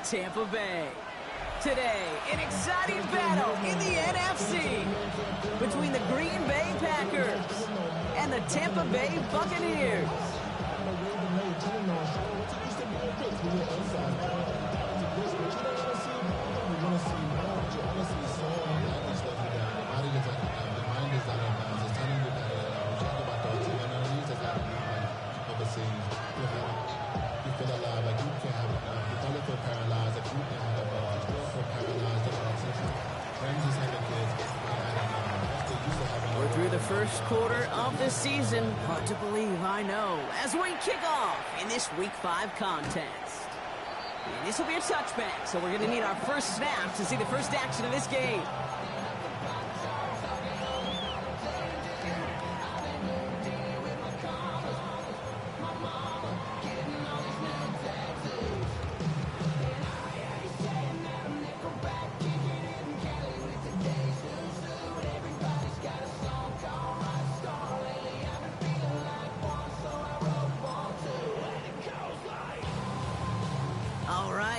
Tampa Bay. Today, an exciting battle in the NFC between the Green Bay Packers and the Tampa Bay Buccaneers. We're through the first quarter of the season. Hard to believe, I know, as we kick off in this Week 5 contest. And this will be a touchback, so we're going to need our first snap to see the first action of this game.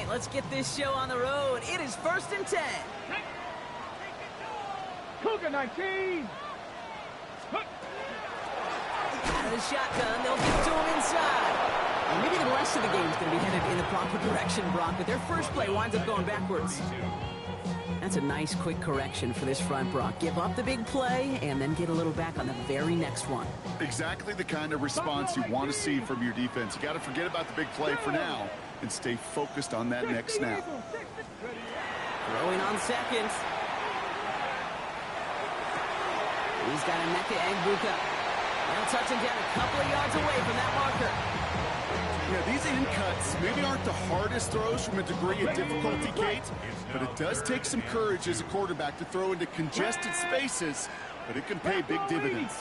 Let's get this show on the road. It is 1st and 10. Cougar 19. Out of the shotgun, they'll get to him inside. And maybe the rest of the game is going to be headed in the proper direction, Brock, but their first play winds up going backwards. That's a nice quick correction for this front, Brock. Give up the big play and then get a little back on the very next one. Exactly the kind of response you want to see from your defense. You got to forget about the big play for now and stay focused on that next snap. Throwing on second. He's got Emeka Egbuka. They'll touch him down a couple of yards away from that marker. Yeah, these in cuts maybe aren't the hardest throws from a degree of difficulty, Kate, but it does take some courage as a quarterback to throw into congested spaces, but it can pay big dividends.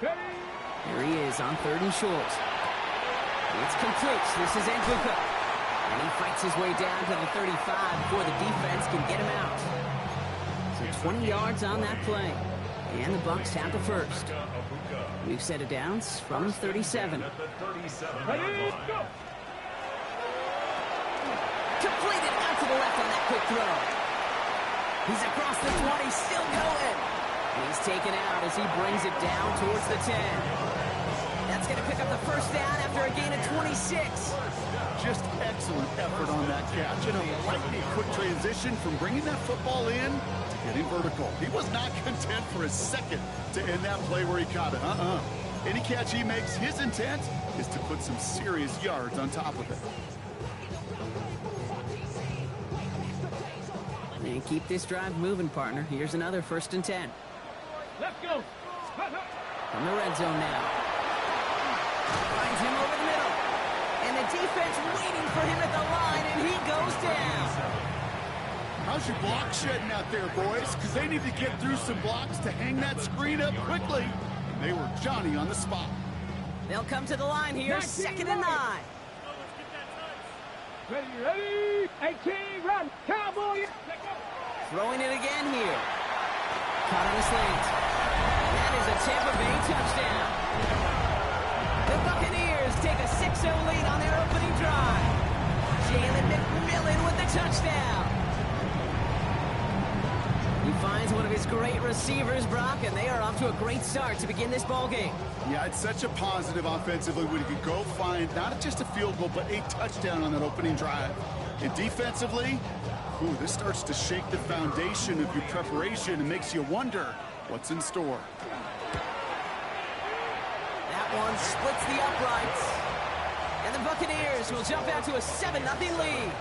Here he is on 3rd and short. It's complete. This is Egbuka. And he fights his way down to the 35 before the defense can get him out. So 20 yards on that play. And the Bucs have the first. We've set it down from 37. Completed out to the left on that quick throw. He's across the 20, still going. He's taken out as he brings it down towards the 10. That's going to pick up the first down after a gain of 26. Just excellent effort on that catch and a lightning quick transition from bringing that football in to getting vertical. He was not content for a second to end that play where he caught it. Any catch he makes, his intent is to put some serious yards on top of it. And keep this drive moving, partner. Here's another 1st and 10. Let's go. From the red zone now. Finds him over the middle. And the defense waiting for him at the line, and he goes down. How's your block shedding out there, boys? Because they need to get through some blocks to hang that screen up quickly. And they were Johnny on the spot. They'll come to the line here, 2nd and 9. Ready, 18, run, Cowboys. Throwing it again here. Caught on the slant. That is a Tampa Bay touchdown. The Buccaneers take a 6-0 lead on their opening drive. Jalen McMillan with the touchdown. He finds one of his great receivers, Brock, and they are off to a great start to begin this ball game. Yeah, it's such a positive offensively when you can go find not just a field goal, but a touchdown on that opening drive. And defensively, this starts to shake the foundation of your preparation and makes you wonder what's in store. That one splits the uprights. And the Buccaneers will jump out to a 7-0 lead.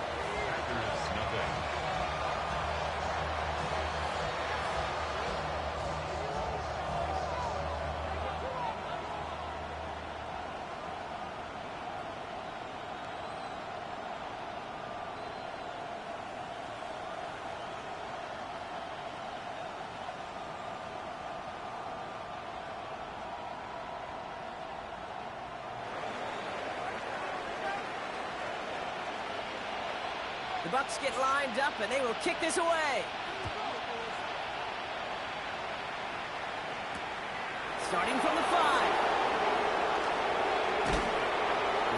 The Bucs get lined up, and they will kick this away. Starting from the 5.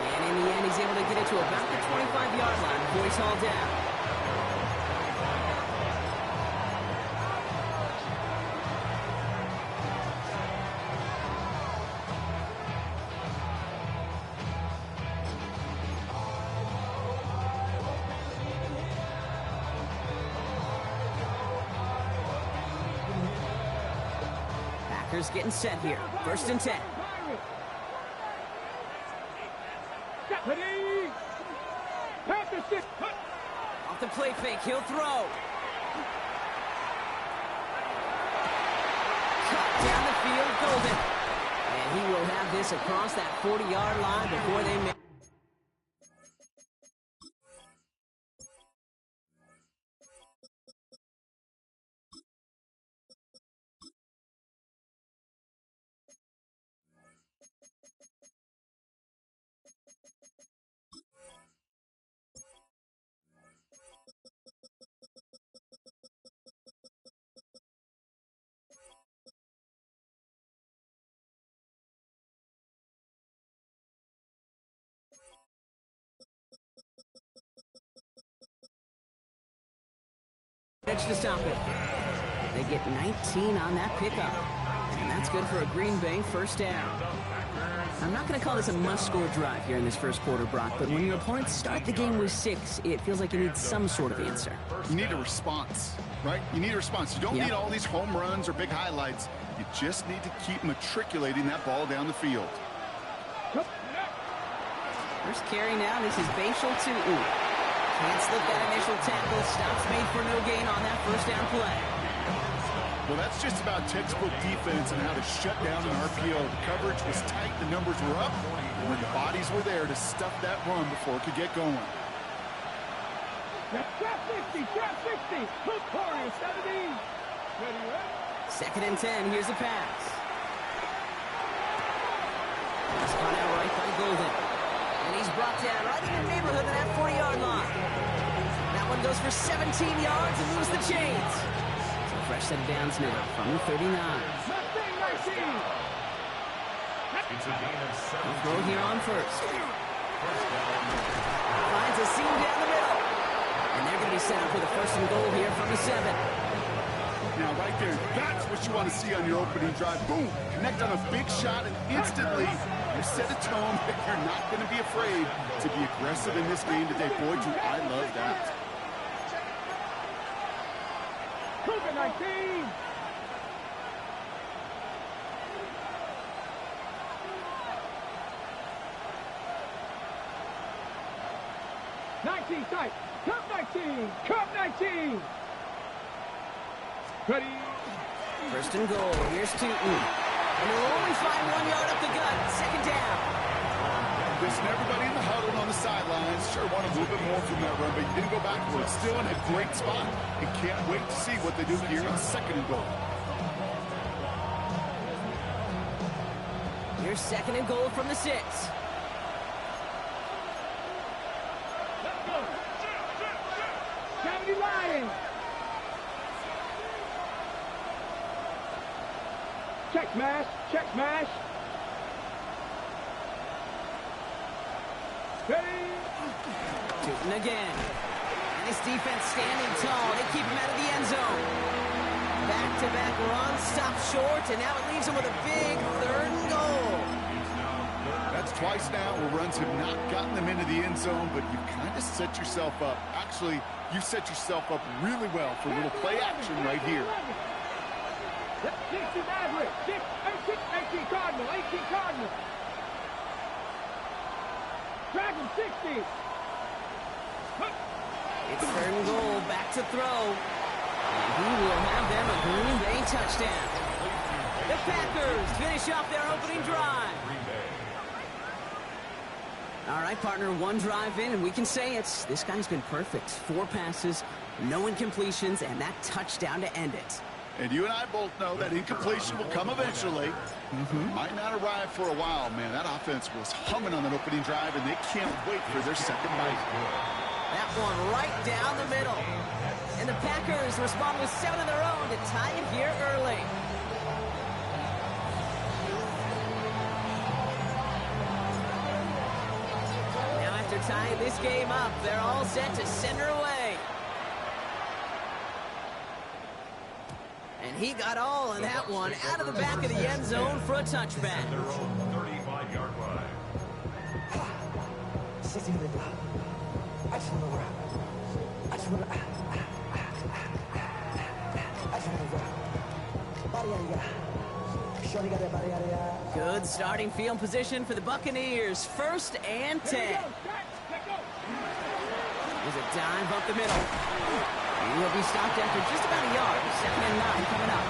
And in the end, he's able to get it to about the 25-yard before he's hauled down. Packers getting set here. 1st and 10. Ready. Pass the stick. Off the play fake, he'll throw. Cut down the field, Golden. And he will have this across that 40-yard line before they make. Edge to stop it. They get 19 on that pickup. And that's good for a Green Bay 1st down. I'm not going to call this a must-score drive here in this first quarter, Brock, but when your opponents start the game with 6, it feels like you need some sort of answer. You need a response, right? You need a response. You don't need all these home runs or big highlights. You just need to keep matriculating that ball down the field. First carry now, this is Bashal to Can't slip that initial tackle. Stops made for no gain on that 1st down play. Well, that's just about textbook defense and how to shut down an RPO. The coverage was tight, the numbers were up, and the bodies were there to stuff that run before it could get going. Trap 60, trap 60. Hook Corey, 17. Ready, ready. 2nd and 10, here's a pass. It's caught out right by Golden. And he's brought down right in the neighborhood of that 40-yard line. That one goes for 17 yards and moves the chains. So fresh set of downs now from the 39. He'll throw here on 1st. Finds a seam down the middle. And they're going to be set up with a 1st and goal here from the 7. Now, right there, that's what you want to see on your opening drive. Boom! Connect on a big shot, and instantly you set a tone that you're not going to be afraid to be aggressive in this game today. Boy, do I love that. Cougar 19. Tight. Cup 19. Cup 19. Ready. 1st and goal. Here's Tootin. And he'll only find 1 yard up the gut. 2nd down. Listen, everybody in the huddle on the sidelines sure wanted a little bit more from that run, but you didn't go backwards. Still in a great spot. And can't wait to see what they do here on 2nd and goal. Here's 2nd and goal from the 6. Lion. Check smash. Check smash. Ready. Tootin again. And his defense standing tall. They keep him out of the end zone. Back-to-back runs, stop short, and now it leaves him with a big 3rd and goal. That's twice now where runs have not gotten them into the end zone, but you've kind of set yourself up. Actually, you set yourself up really well for a little play action right here. 60 Maverick, 18 Cardinal, 18 Cardinal. Dragon 60. It's 3rd and goal, back to throw. And he will have them a Green Bay touchdown. The Packers finish off their opening drive. All right, partner, 1 drive in, and we can say this guy's been perfect. 4 passes, no incompletions, and that touchdown to end it. And you and I both know that incompletion will come eventually. Might not arrive for a while, man. That offense was humming on that opening drive, and they can't wait for their 2nd bite. That one right down the middle. And the Packers respond with 7 of their own to tie it here early. are tying this game up. They're all set to send her away. And he got all of that one out of the back of the end zone for a touchback. Their own 35-yard line. Good starting field position for the Buccaneers. 1st and 10. There's a dive up the middle. And he'll be stopped after just about a yard. 2nd and 9 coming up.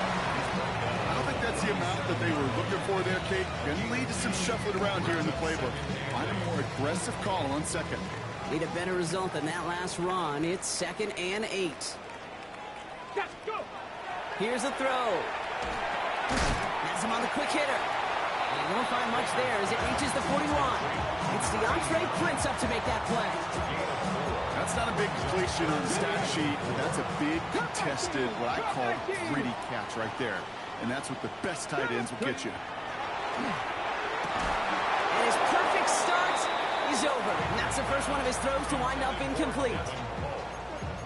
I don't think that's the amount that they were looking for there, Kate. Going to lead to some shuffling around here in the playbook. Find a more aggressive call on 2nd. Need a better result than that last run. It's 2nd and 8. Here's a throw. Has him on the quick hitter. And he won't find much there as it reaches the 41. It's DeAndre Prince up to make that play. That's not a big completion on the stat sheet, but that's a big contested, what I call gritty catch right there. And that's what the best tight ends will get you. And his perfect start is over. And that's the first one of his throws to wind up incomplete.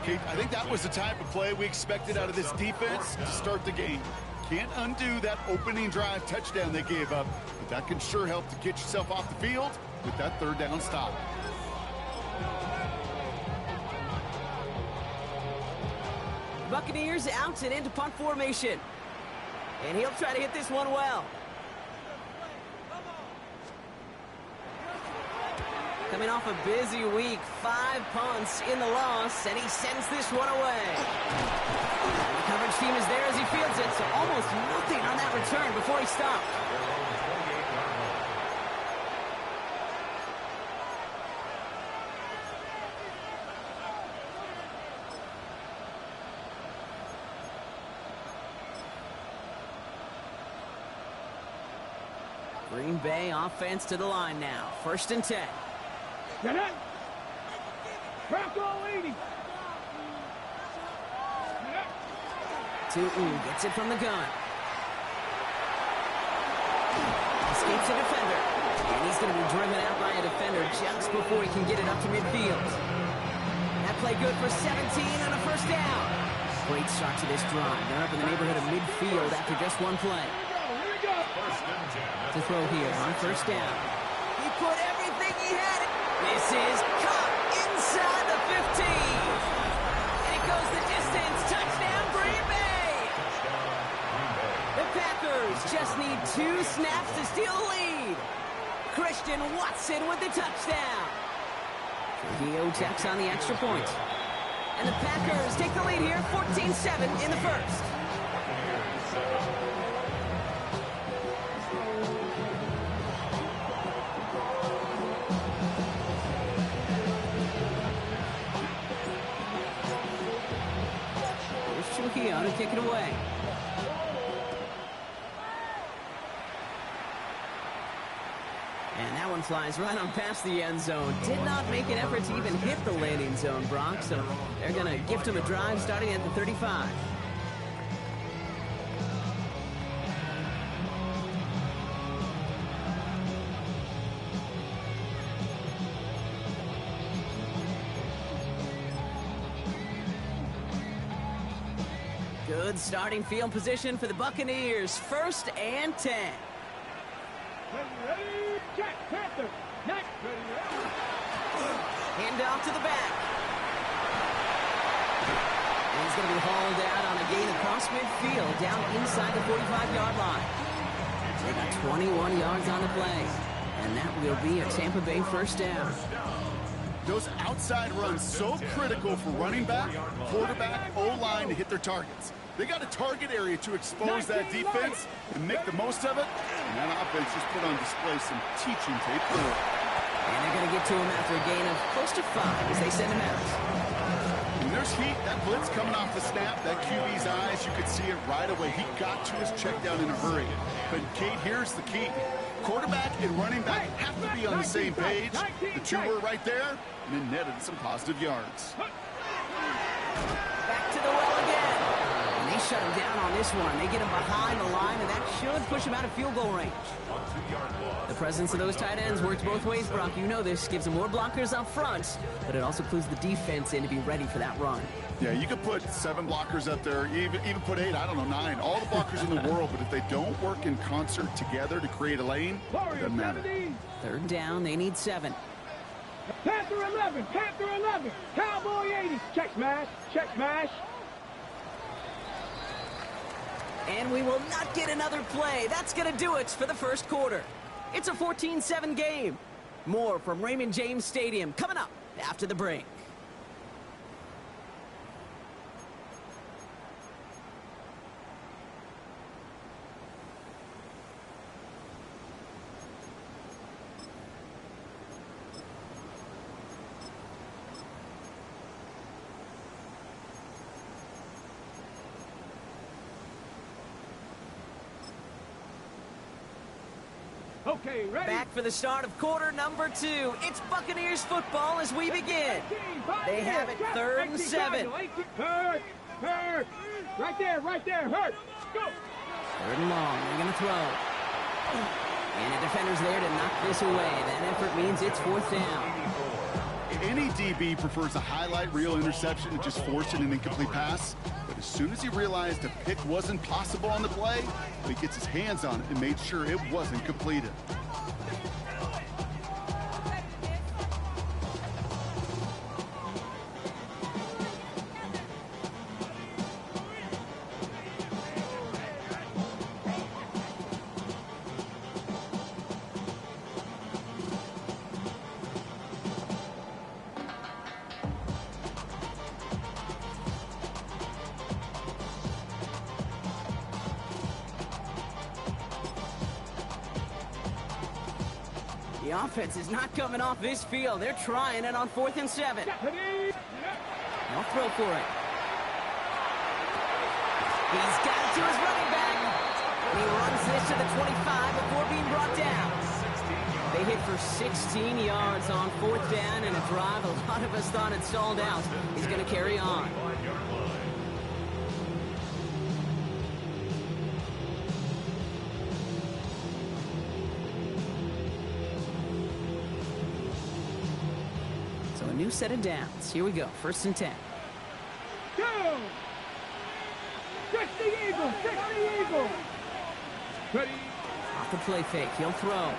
Kate, I think that was the type of play we expected out of this defense to start the game. Can't undo that opening drive touchdown they gave up, but that can sure help to get yourself off the field with that 3rd down stop. Buccaneers out and into punt formation. And he'll try to hit this one well. Coming off a busy week, 5 punts in the loss, and he sends this one away. And the coverage team is there as he fields it, so almost nothing on that return before he stopped. Green Bay offense to the line now. 1st and 10. Get it. Bronco 80. Tootin gets it from the gun. Escapes a defender. And he's going to be driven out by a defender just before he can get it up to midfield. That play good for 17 and a 1st down. Great start to this drive. They're up in the neighborhood of midfield after just one play. To throw here on 1st down. He put everything he had. This is caught inside the 15. And it goes the distance. Touchdown, Green Bay. The Packers just need 2 snaps to steal the lead. Christian Watson with the touchdown. Trujillo checks on the extra point. And the Packers take the lead here, 14-7 in the 1st. Trujillo to kick it away. And that one flies right on past the end zone. Did not make an effort to even hit the landing zone, Brock. So they're going to gift him a drive starting at the 35. Good starting field position for the Buccaneers. 1st and 10. Ready, check, Panther. Next. Hand off to the back. And he's going to be hauled out on a gain across midfield down inside the 45-yard line. They got 21 yards on the play. And that will be a Tampa Bay 1st down. Those outside runs so critical for running back, quarterback, O-line to hit their targets. They got a target area to expose that defense and make the most of it. And that offense just put on display some teaching tape for it. And they're going to get to him after a gain of close to 5 as they send him out. When there's heat, that blitz coming off the snap, that QB's eyes, you could see it right away. He got to his check down in a hurry. But, Kate, here's the key. Quarterback and running back have to be on the same page. The 2 were right there, and it netted some positive yards. Back to the well again. And he They shut him down on this one. They get him behind the line, and that should push him out of field goal range. The presence of those tight ends works both ways, Brock. You know this. Gives them more blockers up front, but it also clues the defense in to be ready for that run. Yeah, you could put 7 blockers up there, even put 8, I don't know, 9. All the blockers in the world, but if they don't work in concert together to create a lane, it doesn't matter. Third down, they need 7. Panther 11, Panther 11, Cowboy 80. Check smash, check smash. And we will not get another play. That's going to do it for the first quarter. It's a 14-7 game. More from Raymond James Stadium coming up after the break. Okay, ready? Back for the start of quarter number 2. It's Buccaneers football as we begin. They have it 3rd and 7. Hurt, hurt. Right there, hurt. Go. 3rd and long. They're going to throw. And a defender's there to knock this away. That effort means it's 4th down. Any DB prefers a highlight reel interception to just forcing an incomplete pass. But as soon as he realized a pick wasn't possible on the play, he gets his hands on it and made sure it wasn't completed. The offense is not coming off this field. They're trying it on 4th and 7. They'll throw for it. He's got it to his running back. He runs this to the 25 before being brought down. They hit for 16 yards on 4th down, and a drive a lot of us thought had stalled out is going to carry on. So a new set of downs. Here we go. 1st and 10. Go. Fix the Eagle, fix the Eagle. Ready. Off the play fake. He'll throw.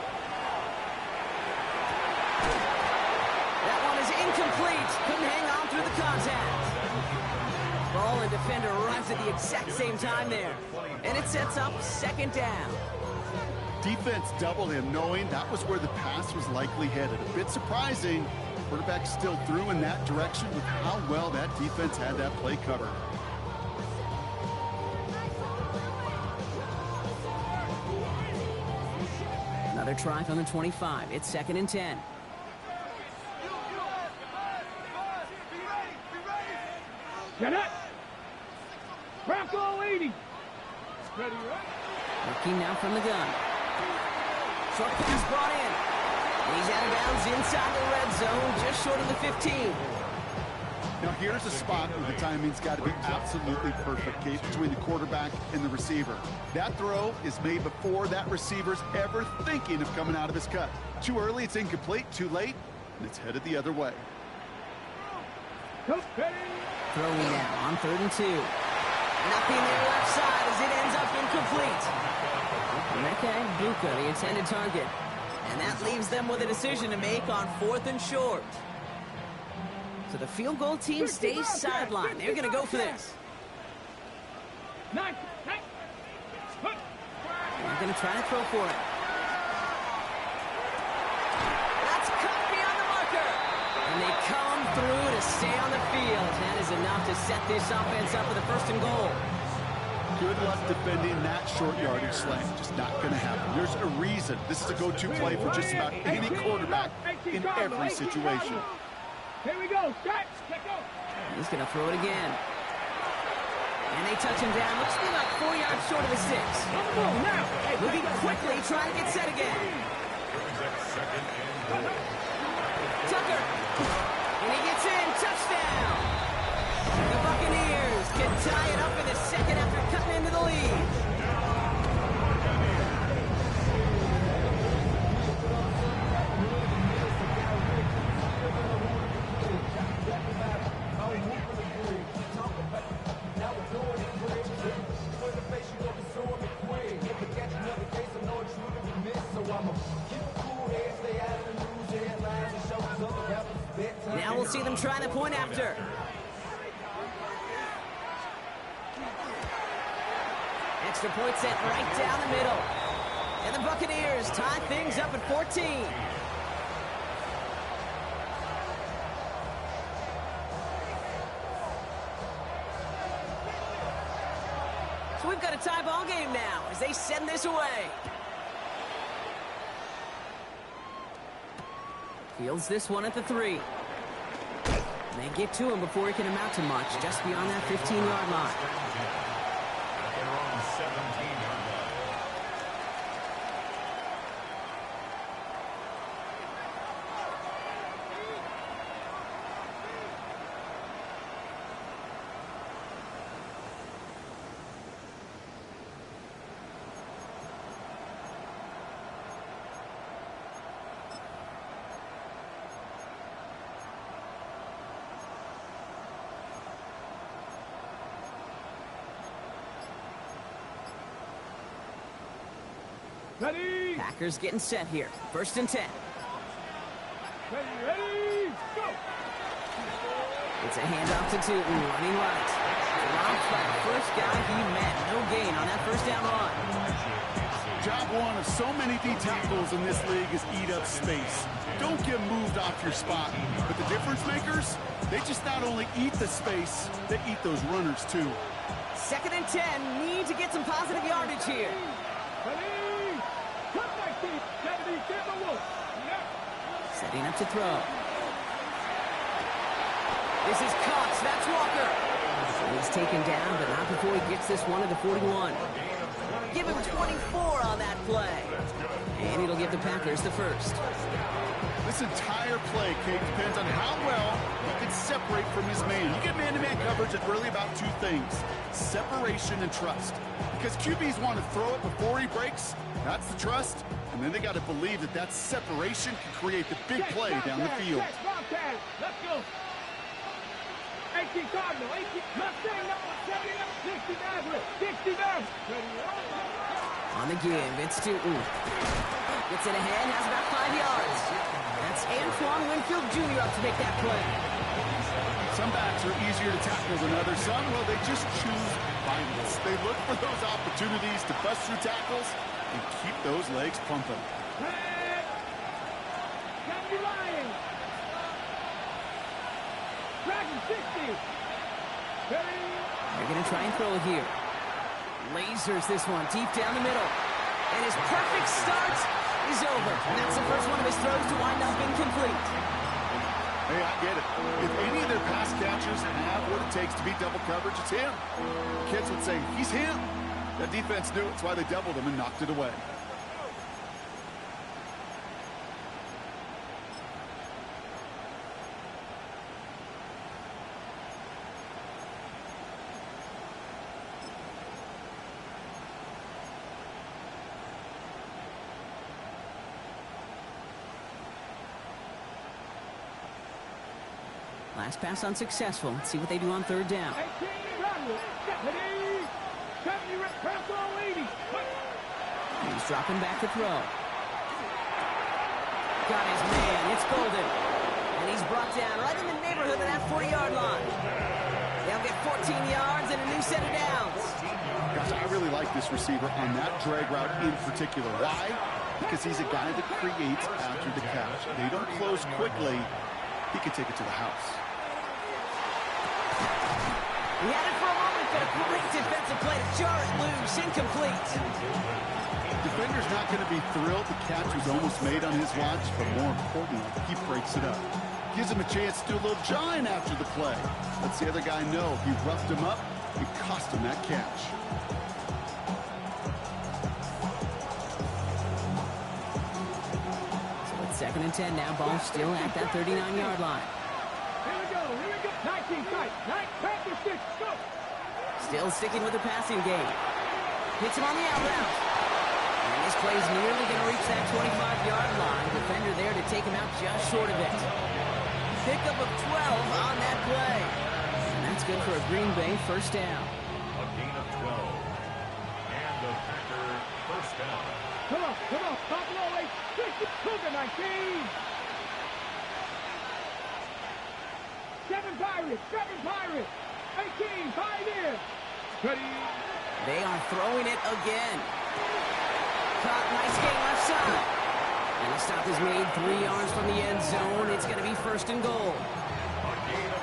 That one is incomplete. Couldn't hang on through the contact. Ball and defender arrives at the exact same time there. And it sets up 2nd down. Defense doubled him, knowing that was where the pass was likely headed. A bit surprising. Quarterback still threw in that direction with how well that defense had that play covered. Another try from the 25. It's 2nd and 10. Get it. Bronco 80. Ready, right? Looking now from the gun. Short kick is brought in. He's out of bounds inside the red zone, just short of the 15. Now here's a spot where the timing's got to be absolutely perfect, Kate, between the quarterback and the receiver. That throw is made before that receiver's ever thinking of coming out of his cut. Too early, it's incomplete. Too late, and it's headed the other way. Throwing now on 3rd and 2. Nothing there left side as it ends up incomplete. Okay, Buka, the intended target. And that leaves them with a decision to make on 4th and short. So the field goal team stays sidelined. They're going to go for this. Nice. They're going to try to throw for it. That's cut beyond the marker. And they come through to stay on the field. That is enough to set this offense up for the 1st and goal. Good luck defending that short yardage slant. Just not going to happen. There's a reason this is a go-to play for just about any quarterback in every situation. Here we go. Start. He's going to throw it again. And they touch him down. Looks to be about 4 yards short of the 6. Moving quickly, trying to get set again. Tucker. And he gets in. Touchdown. The Buccaneers can tie it up in the 2nd after try the point after. Extra point set right down the middle. And the Buccaneers tie things up at 14. So we've got a tie ball game now as they send this away. Fields this one at the 3. They get to him before he can amount to much, just beyond that 15-yard line. They're on 17-yard line. Ready? Packers getting set here. 1st and 10. Ready, go! It's a handoff to Tootin, running right. Dropped by the first guy he met. No gain on that first down run. Job one of so many D tackles in this league is eat up space. Don't get moved off your spot. But the difference makers, they just not only eat the space, they eat those runners too. 2nd and 10. Need to get some positive yardage here. Ready? Come back, team. Kennedy, get the wolf. Setting up to throw. This is Cox. That's Walker. He's taken down, but not before he gets this one to the 41. Give him 24 on that play. And it'll give the Packers the first. This entire play, Kate, depends on how well he can separate from his man. You get man-to-man coverage, it's really about two things: separation and trust. Because QBs want to throw it before he breaks. That's the trust. And then they got to believe that that separation can create the big play down the field. Let's go. 18 Cardinal, 18 Mustang, number 79, 60 Nazareth, 60 Nazareth. On the give, it's Tootin. Gets it ahead, has about 5 yards. That's Antoine Winfield Jr. up to make that play. Some backs are easier to tackle than others. Some, well, they just choose violence. They look for those opportunities to bust through tackles and keep those legs pumping. Kennedy Lions. Dragon 60. They're going to try and throw it here. Lasers this one deep down the middle. And his perfect start is over. And that's the first one of his throws to wind up incomplete. Hey, I get it. If any of their pass catchers have what it takes to beat double coverage, it's him. Kids would say, he's him. That defense knew it. That's why they doubled him and knocked it away. Last pass unsuccessful. Let's see what they do on 3rd down. 18 Rodwood. Kennedy. 70 pass all 80. He's dropping back to throw. Got his man. It's Golden. And he's brought down right in the neighborhood of that 40-yard line. They'll get 14 yards and a new set of downs. Gosh, I really like this receiver on that drag route in particular. Why? Because he's a guy that creates after the catch. They don't close quickly. He can take it to the house. He had it for a moment, but a great defensive play to jar it loose. Incomplete. Defender's not going to be thrilled the catch was almost made on his watch, but more importantly, he breaks it up. Gives him a chance to do a little jawing after the play. Lets the other guy know he roughed him up and cost him that catch. So it's 2nd and 10 now. Ball still at that 39-yard line. Here we go. 19 tight. 9 Panther 6. Go. Still sticking with the passing game. Hits him on the out route. And this play's nearly going to reach that 25-yard line. Defender there to take him out just short of it. Pickup of 12 on that play. And that's good for a Green Bay 1st down. A gain of 12. And the Packer 1st down. Come on. Buffalo 8. 60. Cougar 19. 7 Pirates, 7 Pirates. 18, Pioneers. Ready. They are throwing it again. Caught, nice game left side. And the stop is made 3 yards from the end zone. It's going to be 1st and goal.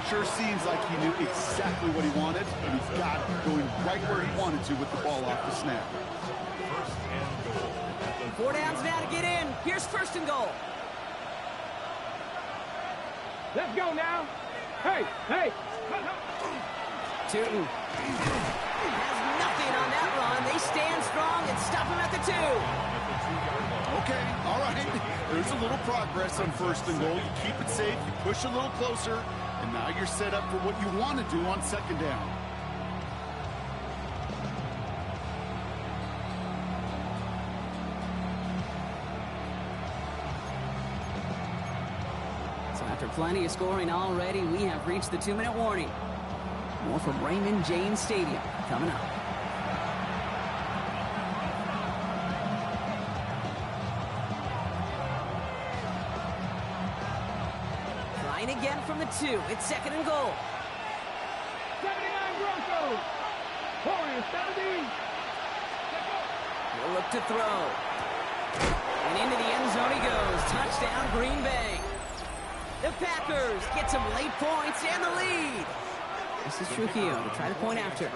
Sure seems like he knew exactly what he wanted, and he's got it going right where he wanted to with the ball off the snap. 4 downs now to get in. Here's 1st and goal. Let's go now. Hey, hey. Tootin has nothing on that run. They stand strong and stop him at the 2. Okay, all right. There's a little progress on 1st and goal. You keep it safe, you push a little closer, and now you're set up for what you want to do on 2nd down. So after plenty of scoring already, we have reached the 2-minute warning. More from Raymond James Stadium coming up. Trying again from the 2. It's 2nd and goal. 79 Broncos. Horns, 70. He'll look to throw. And into the end zone he goes. Touchdown, Green Bay. The Packers get some late points and the lead. This is Trujillo to try to point after.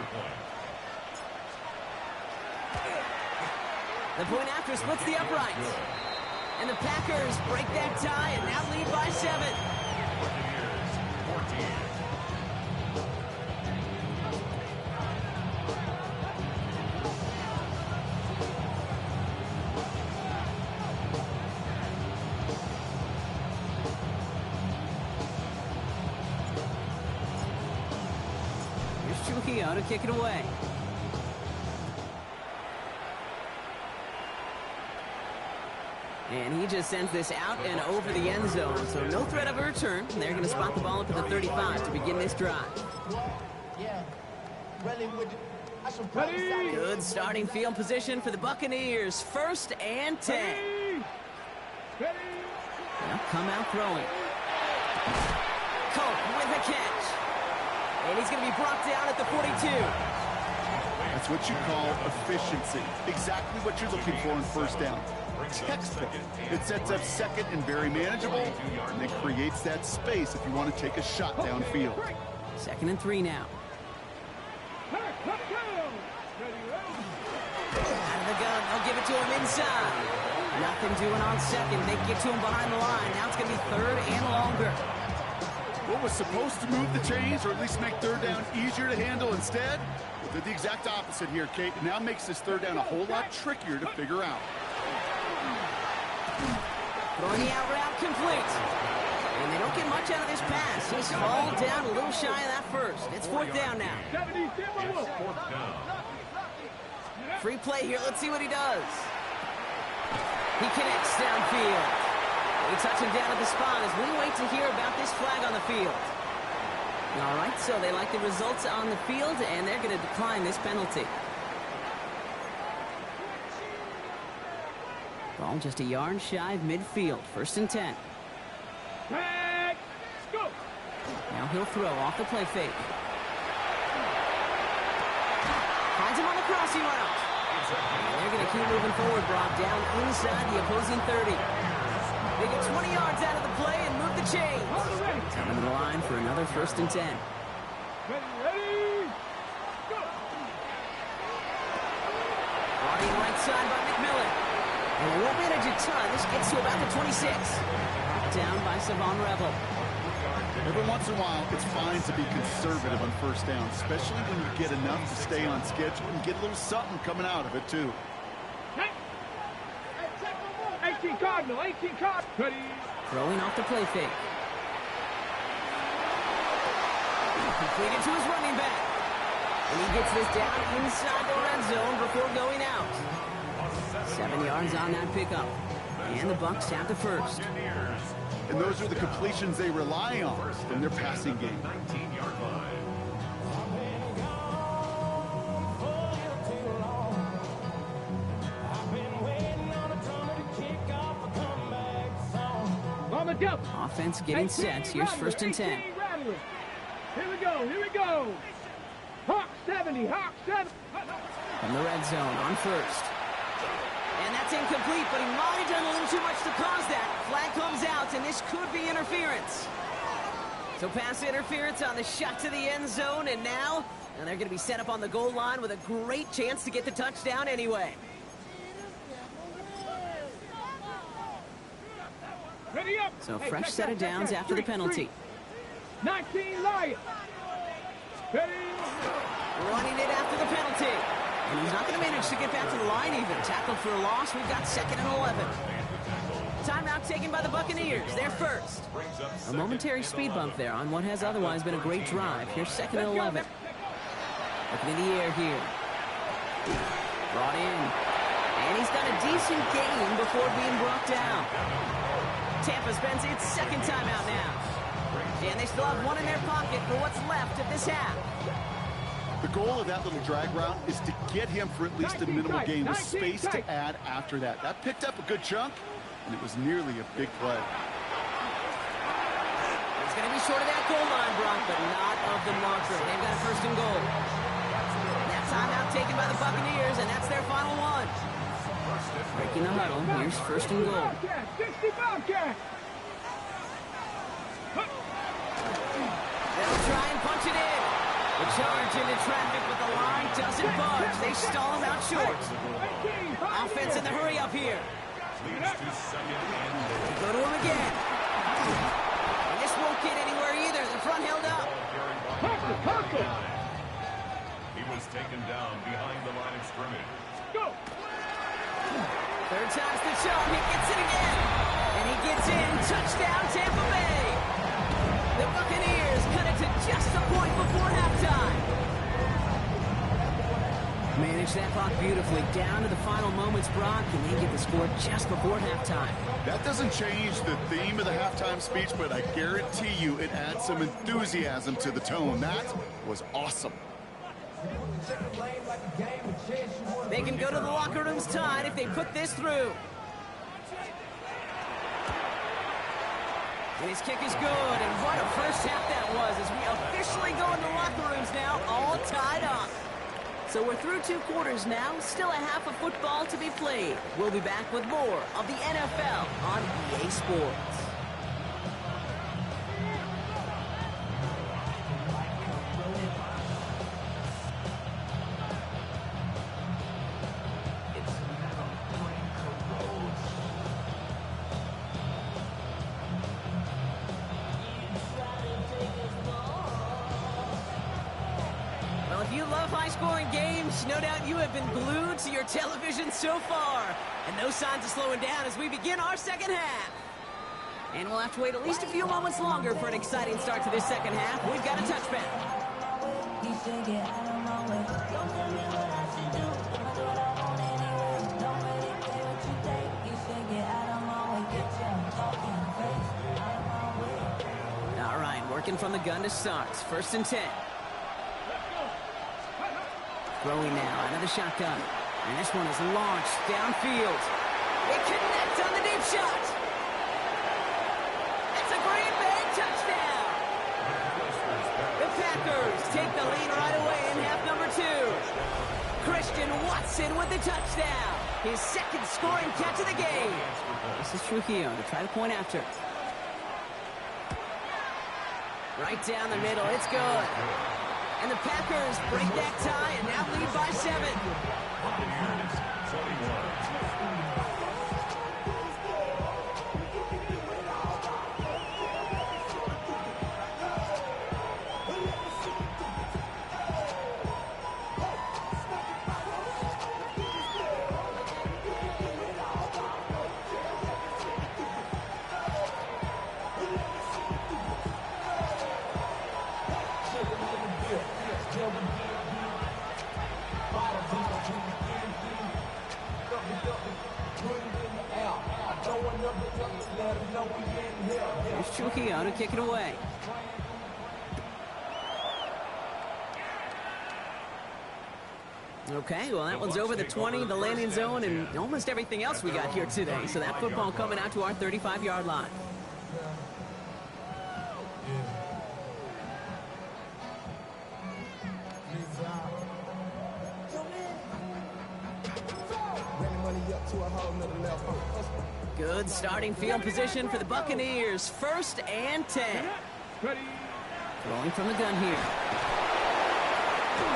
The point after splits the uprights. And the Packers break that tie and now lead by 7. Trujillo to kick it away. And he just sends this out and over the end zone, so no threat of a return. They're going to spot the ball up at the 35 to begin this drive. Good starting field position for the Buccaneers. 1st and 10. They'll come out throwing. Cope with a catch. And he's going to be brought down at the 42. That's what you call efficiency. Exactly what you're looking for in 1st down. Textbook. It sets up 2nd and very manageable, and it creates that space if you want to take a shot downfield. 2nd and 3 now. Out of the gun, they'll give it to him inside. Nothing doing on 2nd. They get to him behind the line. Now it's going to be 3rd and longer. What was supposed to move the chains, or at least make 3rd down easier to handle instead, well, did the exact opposite here, Kate. Now makes this 3rd down a whole lot trickier to figure out. Throwing the out route complete. And they don't get much out of this pass. He's fallen down a little shy of that 1st. It's 4th down now. Free play here. Let's see what he does. He connects downfield. They touch him down at the spot as we wait to hear about this flag on the field. All right, so they like the results on the field, and they're going to decline this penalty. Ball just a yard shy of midfield. 1st and 10. Now he'll throw off the play fake. Finds him on the crossing route. And they're going to keep moving forward, Brock, down inside the opposing 30. They get 20 yards out of the play and move the chains. Coming to the line for another 1st and 10. Brought in right side by McMillan. And they won't manage a ton. This gets to about the 26. Down by Savon Rebel. Every once in a while, it's fine to be conservative on 1st down, especially when you get enough to stay on schedule and get a little something coming out of it, too. 18 Cardinal, 18 Cardinal. Ready. Throwing off the play fake. Completed to his running back. And he gets this down inside the red zone before going out. 7 yards on that pickup. And the Bucs have the 1st. And those are the completions they rely on in their passing game. 19-yard line. On the jump. Offense getting set. Here's 1st and 10. Here we go, here we go. Hawk 70, Hawk 70. From the red zone on first. And that's incomplete, but he might have done a little too much to cause that. Flag comes out, and this could be interference. So pass interference on the shot to the end zone, and now they're going to be set up on the goal line with a great chance to get the touchdown anyway. Ready up. So fresh set of downs after the penalty. 19 Lions. Ready. Running it after the penalty. And he's not going to manage to get back to the line even. Tackled for a loss. We've got 2nd and 11. Timeout taken by the Buccaneers. They're first. A momentary speed bump there on what has otherwise been a great drive. Here's 2nd and 11. Looking in the air here. Brought in. And he's got a decent gain before being brought down. Tampa spends its 2nd timeout now. And they still have one in their pocket for what's left of this half. The goal of that little drag route is to get him for at least a minimal gain with space to add after that. That picked up a good chunk, and it was nearly a big play. It's going to be short of that goal line, Brock, but not of the marker. They've got a 1st and goal. That timeout taken by the Buccaneers, and that's their final one. Breaking the huddle, here's 1st and goal. 60 Bobcat. They'll try and punch it in. The charge into traffic, but the line doesn't budge. They stall him out short. Offense in the hurry up here. Go to him again. And this won't get anywhere either. The front held up. He was taken down behind the line of scrimmage. Go. 3rd time's the charm. He gets it again. And he gets in. Touchdown, Tampa Bay. The Buccaneers cut it to just a point before halftime. Manage that clock beautifully down to the final moments, Brock, and they get the score just before halftime. That doesn't change the theme of the halftime speech, but I guarantee you it adds some enthusiasm to the tone. That was awesome. They can go to the locker rooms tied if they put this through. And his kick is good, and what a first half that was as we officially go into locker rooms now, all tied up. So we're through 2 quarters now, still a half of football to be played. We'll be back with more of the NFL on EA Sports. If you love high-scoring games, no doubt you have been glued to your television so far. And no signs of slowing down as we begin our 2nd half. And we'll have to wait at least a few moments longer for an exciting start to this 2nd half. We've got a touchback. All right, working from the gun to start. 1st and 10. Throwing now, another shotgun. And this one is launched downfield. They connect on the deep shot. It's a Green Bay touchdown. The Packers take the lead right away in half number 2. Christian Watson with the touchdown. His 2nd scoring catch of the game. This is Trujillo to try the point after. Right down the middle. It's good. And the Packers break that tie and now lead by 7. Here's Trujillo to kick it away. Okay, well, that one's over the 20, the landing zone, and almost everything else we got here today. So that football coming out to our 35-yard line. Good starting field position for the Buccaneers. 1st and 10. Ready. Throwing from the gun here.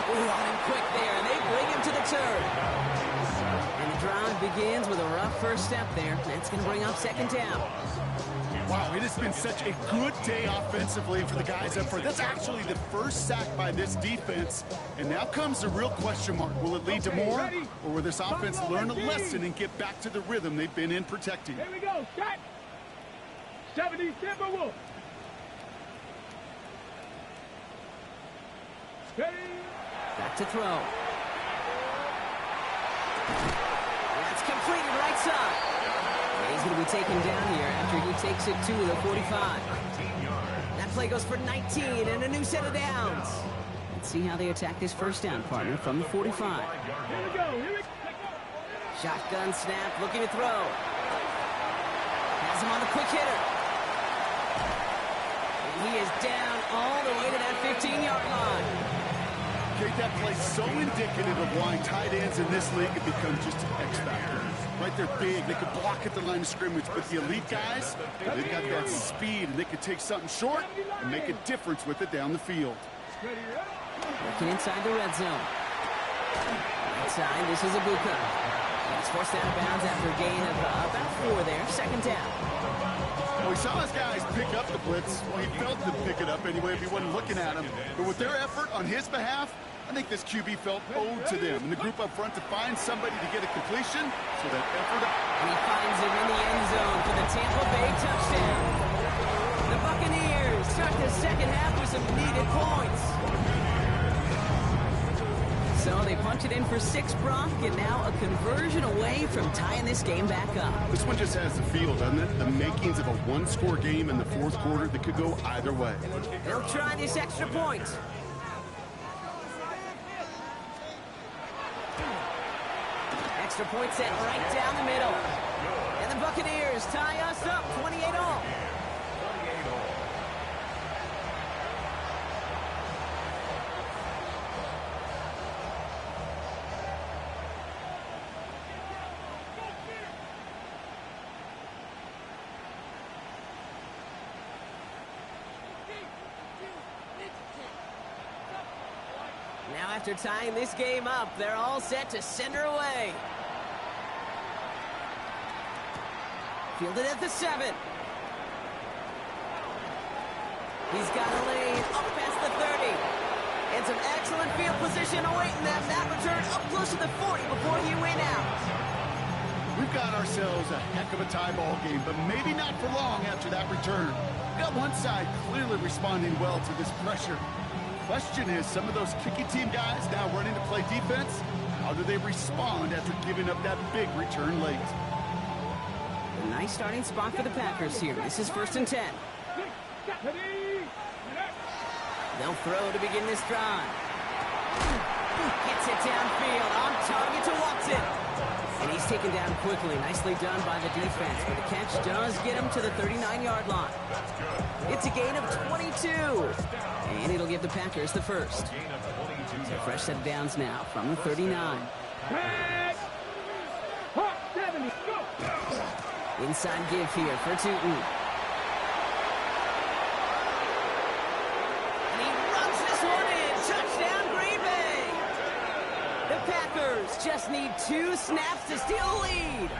Ooh, on him quick there, and they bring him to the turn. And the drive begins with a rough first step there. That's going to bring up 2nd down. Wow, it has been such a good day offensively for the guys up front. That's actually the first sack by this defense. And now comes the real question mark. Will it lead to more? Or will this offense learn a lesson and get back to the rhythm they've been in protecting? Here we go. Shot. 70 Timberwolves. Ready. Back to throw. That's completed right side. He's going to be taken down here after he takes it to the 45. That play goes for 19 and a new set of downs. Let's see how they attack this 1st down, partner, from the 45. Here we go. Here we go. Shotgun snap, looking to throw. Has him on the quick hitter. And he is down all the way to that 15-yard line. Kate, that play so indicative of why tight ends in this league have become just an X factor. Right, they're big, they can block at the line of scrimmage, but the elite guys, they've got that speed, and they can take something short and make a difference with it down the field. Working inside the red zone. Inside, this is Ibuka. He's forced out of bounds after a gain of about 4 there. 2nd down. Well, we saw his guys pick up the blitz. Well, he felt them pick it up anyway if he wasn't looking at him. But with their effort on his behalf, I think this QB felt owed to them. And the group up front to find somebody to get a completion, so that effort... And he finds him in the end zone for the Tampa Bay touchdown. The Buccaneers start the 2nd half with some needed points. So they punch it in for 6, Brock, and now a conversion away from tying this game back up. This one just has the feel, doesn't it? The makings of a one-score game in the 4th quarter that could go either way. They'll try this extra point. Extra point set right down the middle. And the Buccaneers tie us up 28-all. Now after tying this game up, they're all set to send her away. Fielded at the 7. He's got a lane up past the 30. And some excellent field position awaiting them. That return up close to the 40 before he went out. We've got ourselves a heck of a tie ball game, but maybe not for long after that return. We've got one side clearly responding well to this pressure. Question is, some of those kicking team guys now running to play defense, how do they respond after giving up that big return late? A nice starting spot for the Packers here. This is 1st and 10. They'll throw to begin this drive. Gets it downfield, on target to Watson. And he's taken down quickly. Nicely done by the defense. But the catch does get him to the 39-yard line. It's a gain of 22. And it'll give the Packers the 1st. So fresh set of downs now from the 39. Inside give here for Tootin. And he runs this one in. Touchdown, Green Bay. The Packers just need 2 snaps to steal the lead.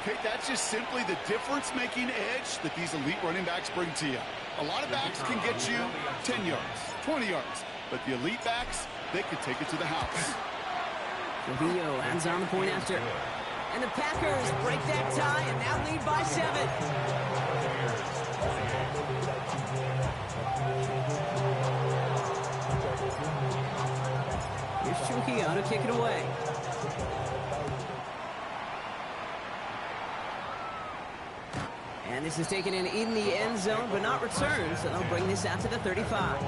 Okay, that's just simply the difference-making edge that these elite running backs bring to you. A lot of backs can get you 10 yards, 20 yards, but the elite backs, they can take it to the house. Fabio hands on the point after. And the Packers break that tie and now lead by 7. Here's Trujillo to kick it away. And this is taken in the end zone, but not returned, so they'll bring this out to the 35.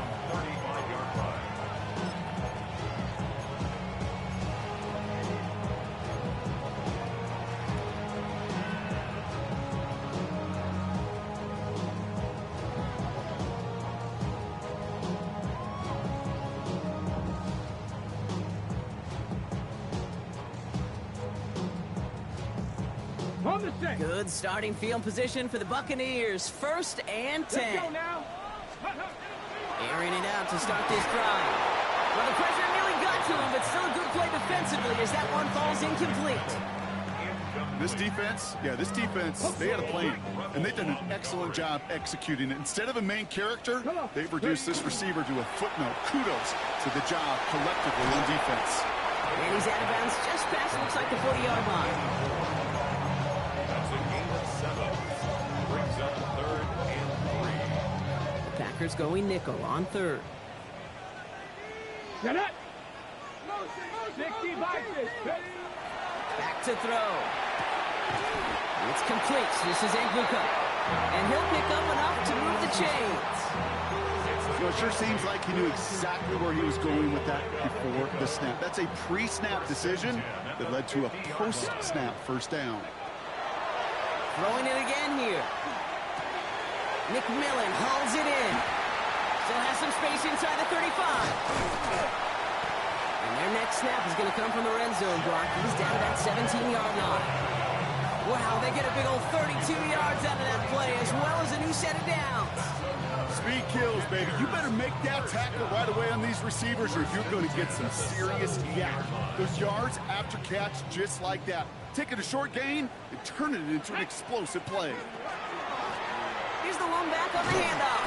on the set. Good starting field position for the Buccaneers. 1st and 10. Let's go now. Airing it out to start this drive. Well, the pressure nearly got to him, but still a good play defensively as that one falls incomplete. This defense, they had a plan, and they've done an excellent job executing it. Instead of a main character, they've reduced this receiver to a footnote. Kudos to the job collectively on defense. And he's out of bounds just past, looks like the 40-yard line. That's a gain of 7. Brings up 3rd and 3. The Packers going nickel on 3rd. Get it. 60 boxes. Back to throw. It's complete. This is Anguka. And he'll pick up enough to move the chains. So it sure seems like he knew exactly where he was going with that before the snap. That's a pre-snap decision that led to a post-snap first down. Throwing it again here. McMillan hauls it in. Still has some space inside the 35. And their next snap is going to come from the red zone, Brock. He's down at that 17-yard line. Wow, they get a big old 32 yards out of that play, as well as a new set of downs. Speed kills, baby. You better make that tackle right away on these receivers or you're going to get some serious yak. Those yards after catch just like that. Taking a short gain and turning it into an explosive play. Here's the lone back on the handoff.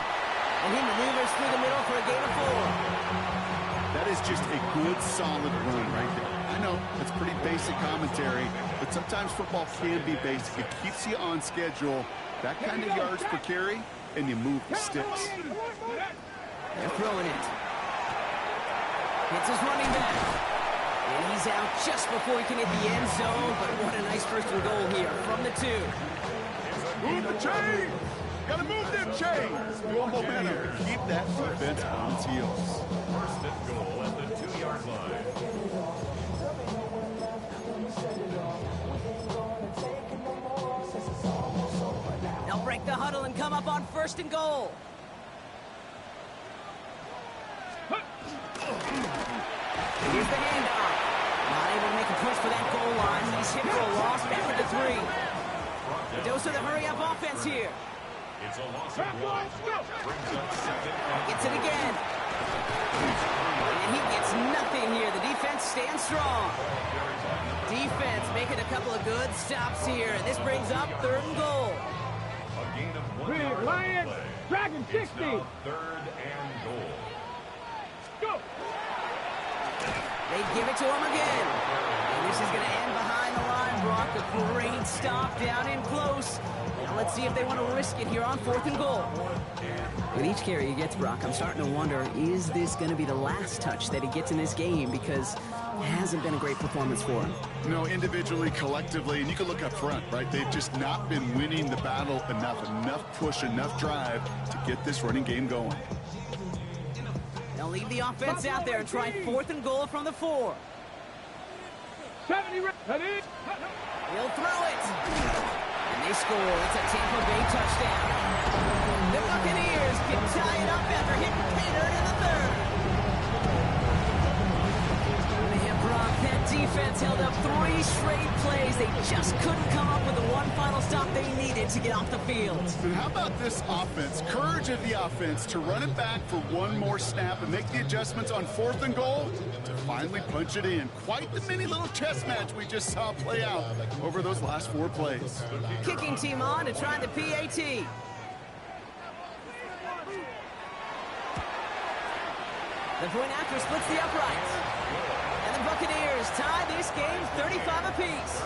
And he maneuvers through the middle for a gain of 4. That is just a good, solid run right there. I know, it's pretty basic commentary, but sometimes football can be basic. It keeps you on schedule. That kind of yards per carry, and you move the sticks. They're throwing it. Hits his running back. And he's out just before he can hit the end zone, but what a nice 1st and goal here from the 2. Move the chains! Gotta move them chains! Build momentum. Keep that defense on its heels. 1st and goal at the 2-yard line. They'll break the huddle and come up on 1st and goal. Here's the handoff. Not able to make a push for that goal line. He's hit for a loss, back to the 3. A dose of the hurry-up offense here. It's a loss of 1. Brings up 2nd. Gets it again. And he gets nothing here. The defense stands strong. Defense making a couple of good stops here. And this brings up 3rd and goal. A gain of 1 Big yard Lions, play. Dragon It's 60. now 3rd and goal. Go. They give it to him again. And this is going to end behind the line, Brock. A great stop down in close. Now let's see if they want to risk it here on 4th and goal. With each carry he gets, Brock, I'm starting to wonder, is this going to be the last touch that he gets in this game? Because it hasn't been a great performance for him. No, individually, collectively, and you can look up front, right? They've just not been winning the battle enough push, enough drive to get this running game going. They'll leave the offense out there and try 4th and goal from the 4. 70 ready. He'll throw it. And they score. It's a Tampa Bay touchdown. The Buccaneers can tie it up after hitting Pater in the 3rd. Man, Brock, that defense held up 3 straight plays. They just couldn't come up with the one final stop they needed to get off the field. And how about this offense? Courage of the offense to run it back for one more snap and make the adjustments on 4th and goal to finally punch it in. Quite the mini little chess match we just saw play out over those last 4 plays. Kicking team on to try the PAT. The point after splits the uprights. And the Buccaneers tie this game 35 apiece.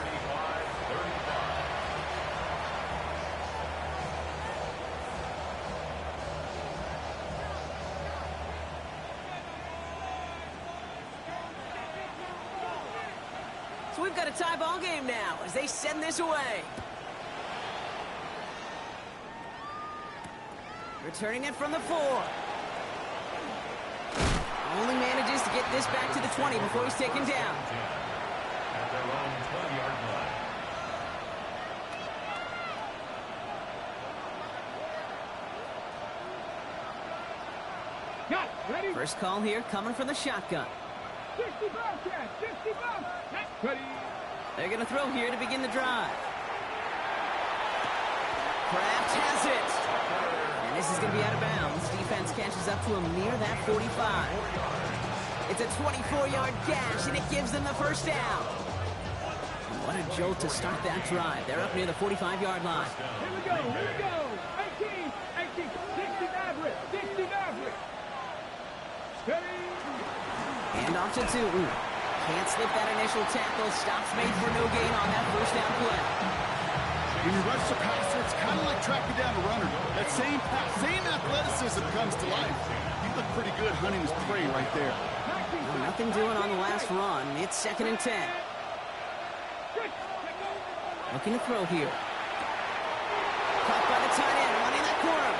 So we've got a tie ball game now as they send this away. Returning it from the 4. Only manages to get this back to the 20 before he's taken down. At their own 20-yard line. Got it. Ready. First call here coming from the shotgun. 60 bounce, 60 bounce. Ready. They're going to throw here to begin the drive. Kraft has it. And this is going to be out of bounds. Defense catches up to him near that 45. It's a 24-yard gash, and it gives them the first down. What a jolt to start that drive. They're up near the 45-yard line. Here we go, here we go. 18, 60 Maverick, 60 Maverick. Steady. And off to Tootin. Can't slip that initial tackle. Stops made for no gain on that first down play. When you rush the passer, it's kind of like tracking down a runner. That same pass, same athleticism comes to life. He looked pretty good hunting his prey right there. Well, nothing doing on the last run. It's 2nd and 10. Looking to throw here. Caught by the tight end, running that corner.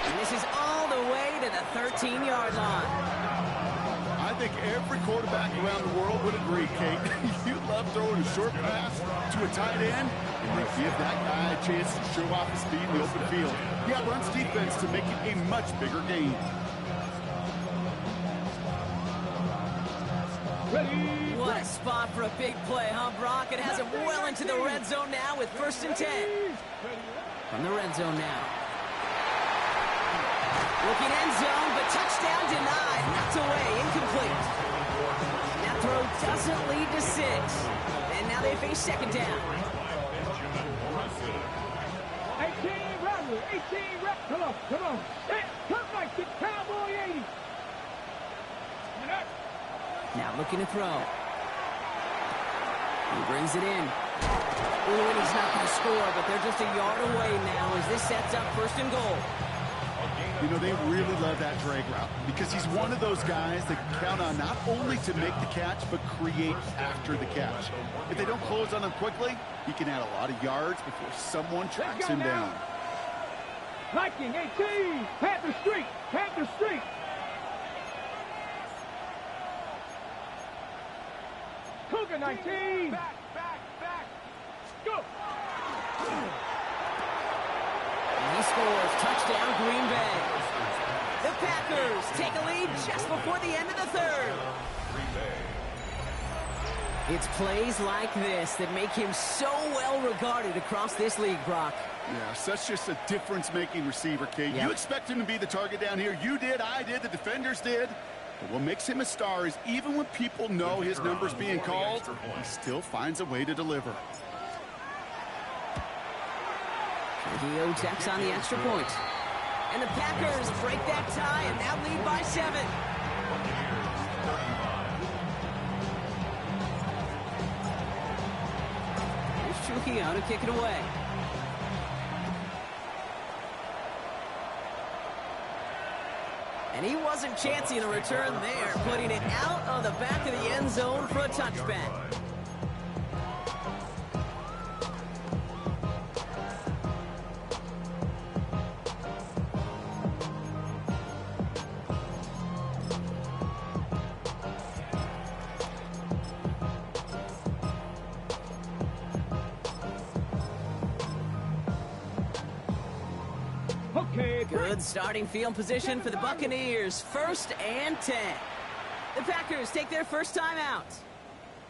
And this is all the way to the 13-yard line. I think every quarterback around the world would agree, Kate. You love throwing a short pass to a tight end, and they give that guy a chance to show off his speed in the open field. Yeah, runs defense to make it a much bigger game. What a spot for a big play, huh, Brock? It has him well into the red zone now with 1st and 10. From the red zone now. Looking end zone, but touchdown denied. Knocked away, incomplete. That throw doesn't lead to 6. And now they face 2nd down. 18 Rebel, 18 Rebel. Come on, come on. Hey, come like the Cowboy 80. Now looking to throw. He brings it in. Ooh, and he's not going to score, but they're just a yard away now as this sets up 1st and goal. You know, they really love that drag route because he's one of those guys that can count on not only to make the catch, but create after the catch. If they don't close on him quickly, he can add a lot of yards before someone tracks him down. Viking 18, Panther Street, Panther Street. Cougar 19. Back. Go. And he scores. Touchdown, Green Bay. The Packers take a lead just before the end of the 3rd. It's plays like this that make him so well regarded across this league, Brock. Yeah, such just a difference-making receiver, Kate. Yep. You expect him to be the target down here. You did, I did, the defenders did. But what makes him a star is even when people know his number's being called, he still finds a way to deliver. Dio checks on the extra point. And the Packers break that tie and now lead by 7. Here's Trujillo to kick it away. And he wasn't chancing the return there, putting it out of the back of the end zone for a touchback. Good starting field position for the Buccaneers. 1st and 10. The Packers take their first time out,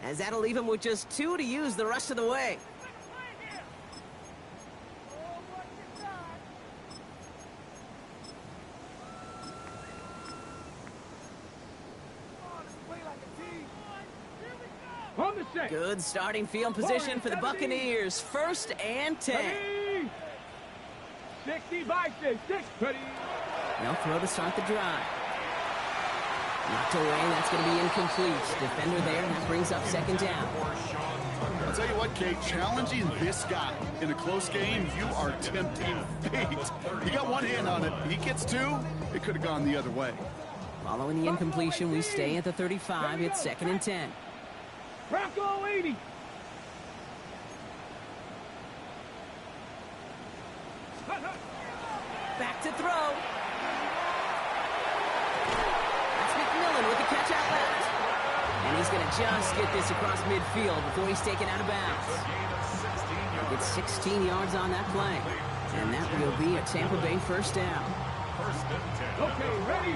as that'll leave them with just 2 to use the rest of the way. Good starting field position for the Buccaneers. 1st and 10. 60 Vikings, 6. No throw to start the drive. Knocked away, that's going to be incomplete. Defender there, and that brings up 2nd down. I'll tell you what, Kate, challenging this guy in a close game, you are tempting fate. He got one hand on it. He gets 2, it could have gone the other way. Following the incompletion, we stay at the 35. It's 2nd and 10. Bronco 80. Back to throw. That's McMillan with the catch out left. And he's going to just get this across midfield before he's taken out of bounds. It's 16 yards on that play. And that will be a Tampa Bay first down. Okay, ready?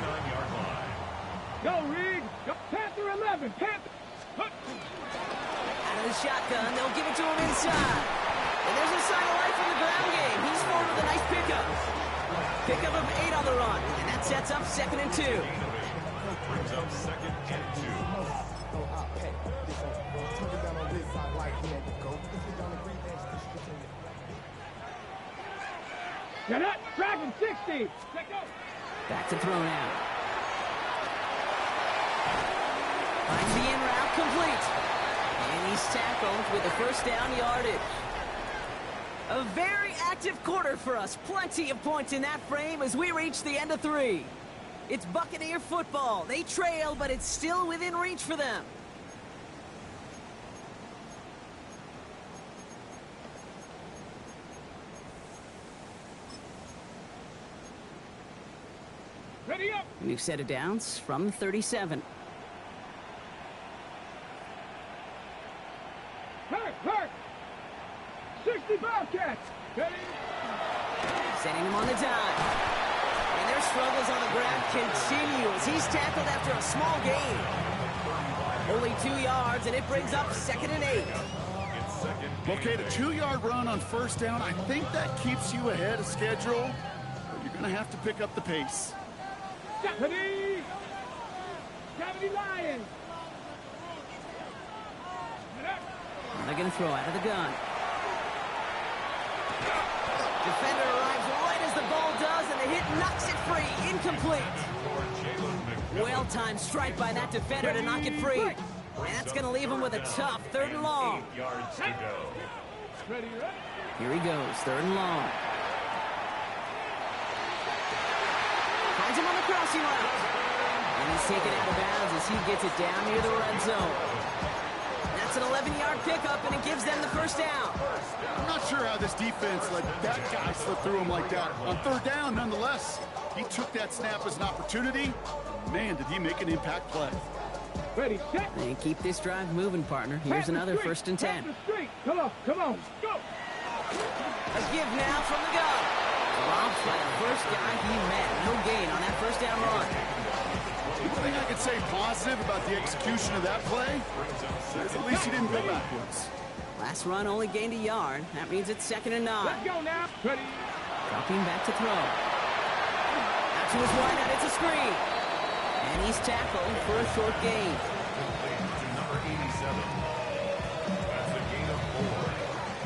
Go, Reed. Go. Panther 11. Panther. Out of the shotgun, they'll give it to him inside. And there's a sign of life in the ground game. He's forward with a nice pickup. Pickup of 8 on the run. And that sets up 2nd and 2. Brings up 2nd and 2. Get up, Dragon 60. Let go. Back to throw now. Finds the in route complete. And he's tackled with a first down yardage. A very active quarter for us. Plenty of points in that frame as we reach the end of 3. It's Buccaneer football. They trail, but it's still within reach for them. Ready up. We've set it downs from 37. Hurt. 60 Bobcats. Ready. Setting him on the dime. And their struggles on the ground continue as he's tackled after a small gain. Only 2 yards, and it brings up 2nd and 8. Okay, the 2-yard run on first down, I think that keeps you ahead of schedule. But you're going to have to pick up the pace. Ready. Cavity Lions. They're going to throw out of the gun. Defender arrives right as the ball does, and the hit knocks it free. Incomplete. Well-timed strike by that defender to knock it free. And that's going to leave him with a tough 3rd and long. 8 yards to go. Ready. Here he goes, 3rd and long. Finds him on the crossing route. And he's taken out of bounds as he gets it down near the red zone. That's an 11-yard pickup, and it gives them the first down. I'm not sure how this defense let that guy slip through him like that. On 3rd down, nonetheless, he took that snap as an opportunity. Man, did he make an impact play. Ready, set. And keep this drive moving, partner. Here's another 1st and 10. Come on, go. A give now from the gun. Robbed by the first guy he met. No gain on that first down run. One thing I could say positive about the execution of that play is at least he didn't go backwards. Last run only gained a yard. That means it's 2nd and 9. Let's go now. Ready. Dropping back to throw. Out to his wide out. It's a screen. And he's tackled for a short gain. To number 87. That's a gain of 4.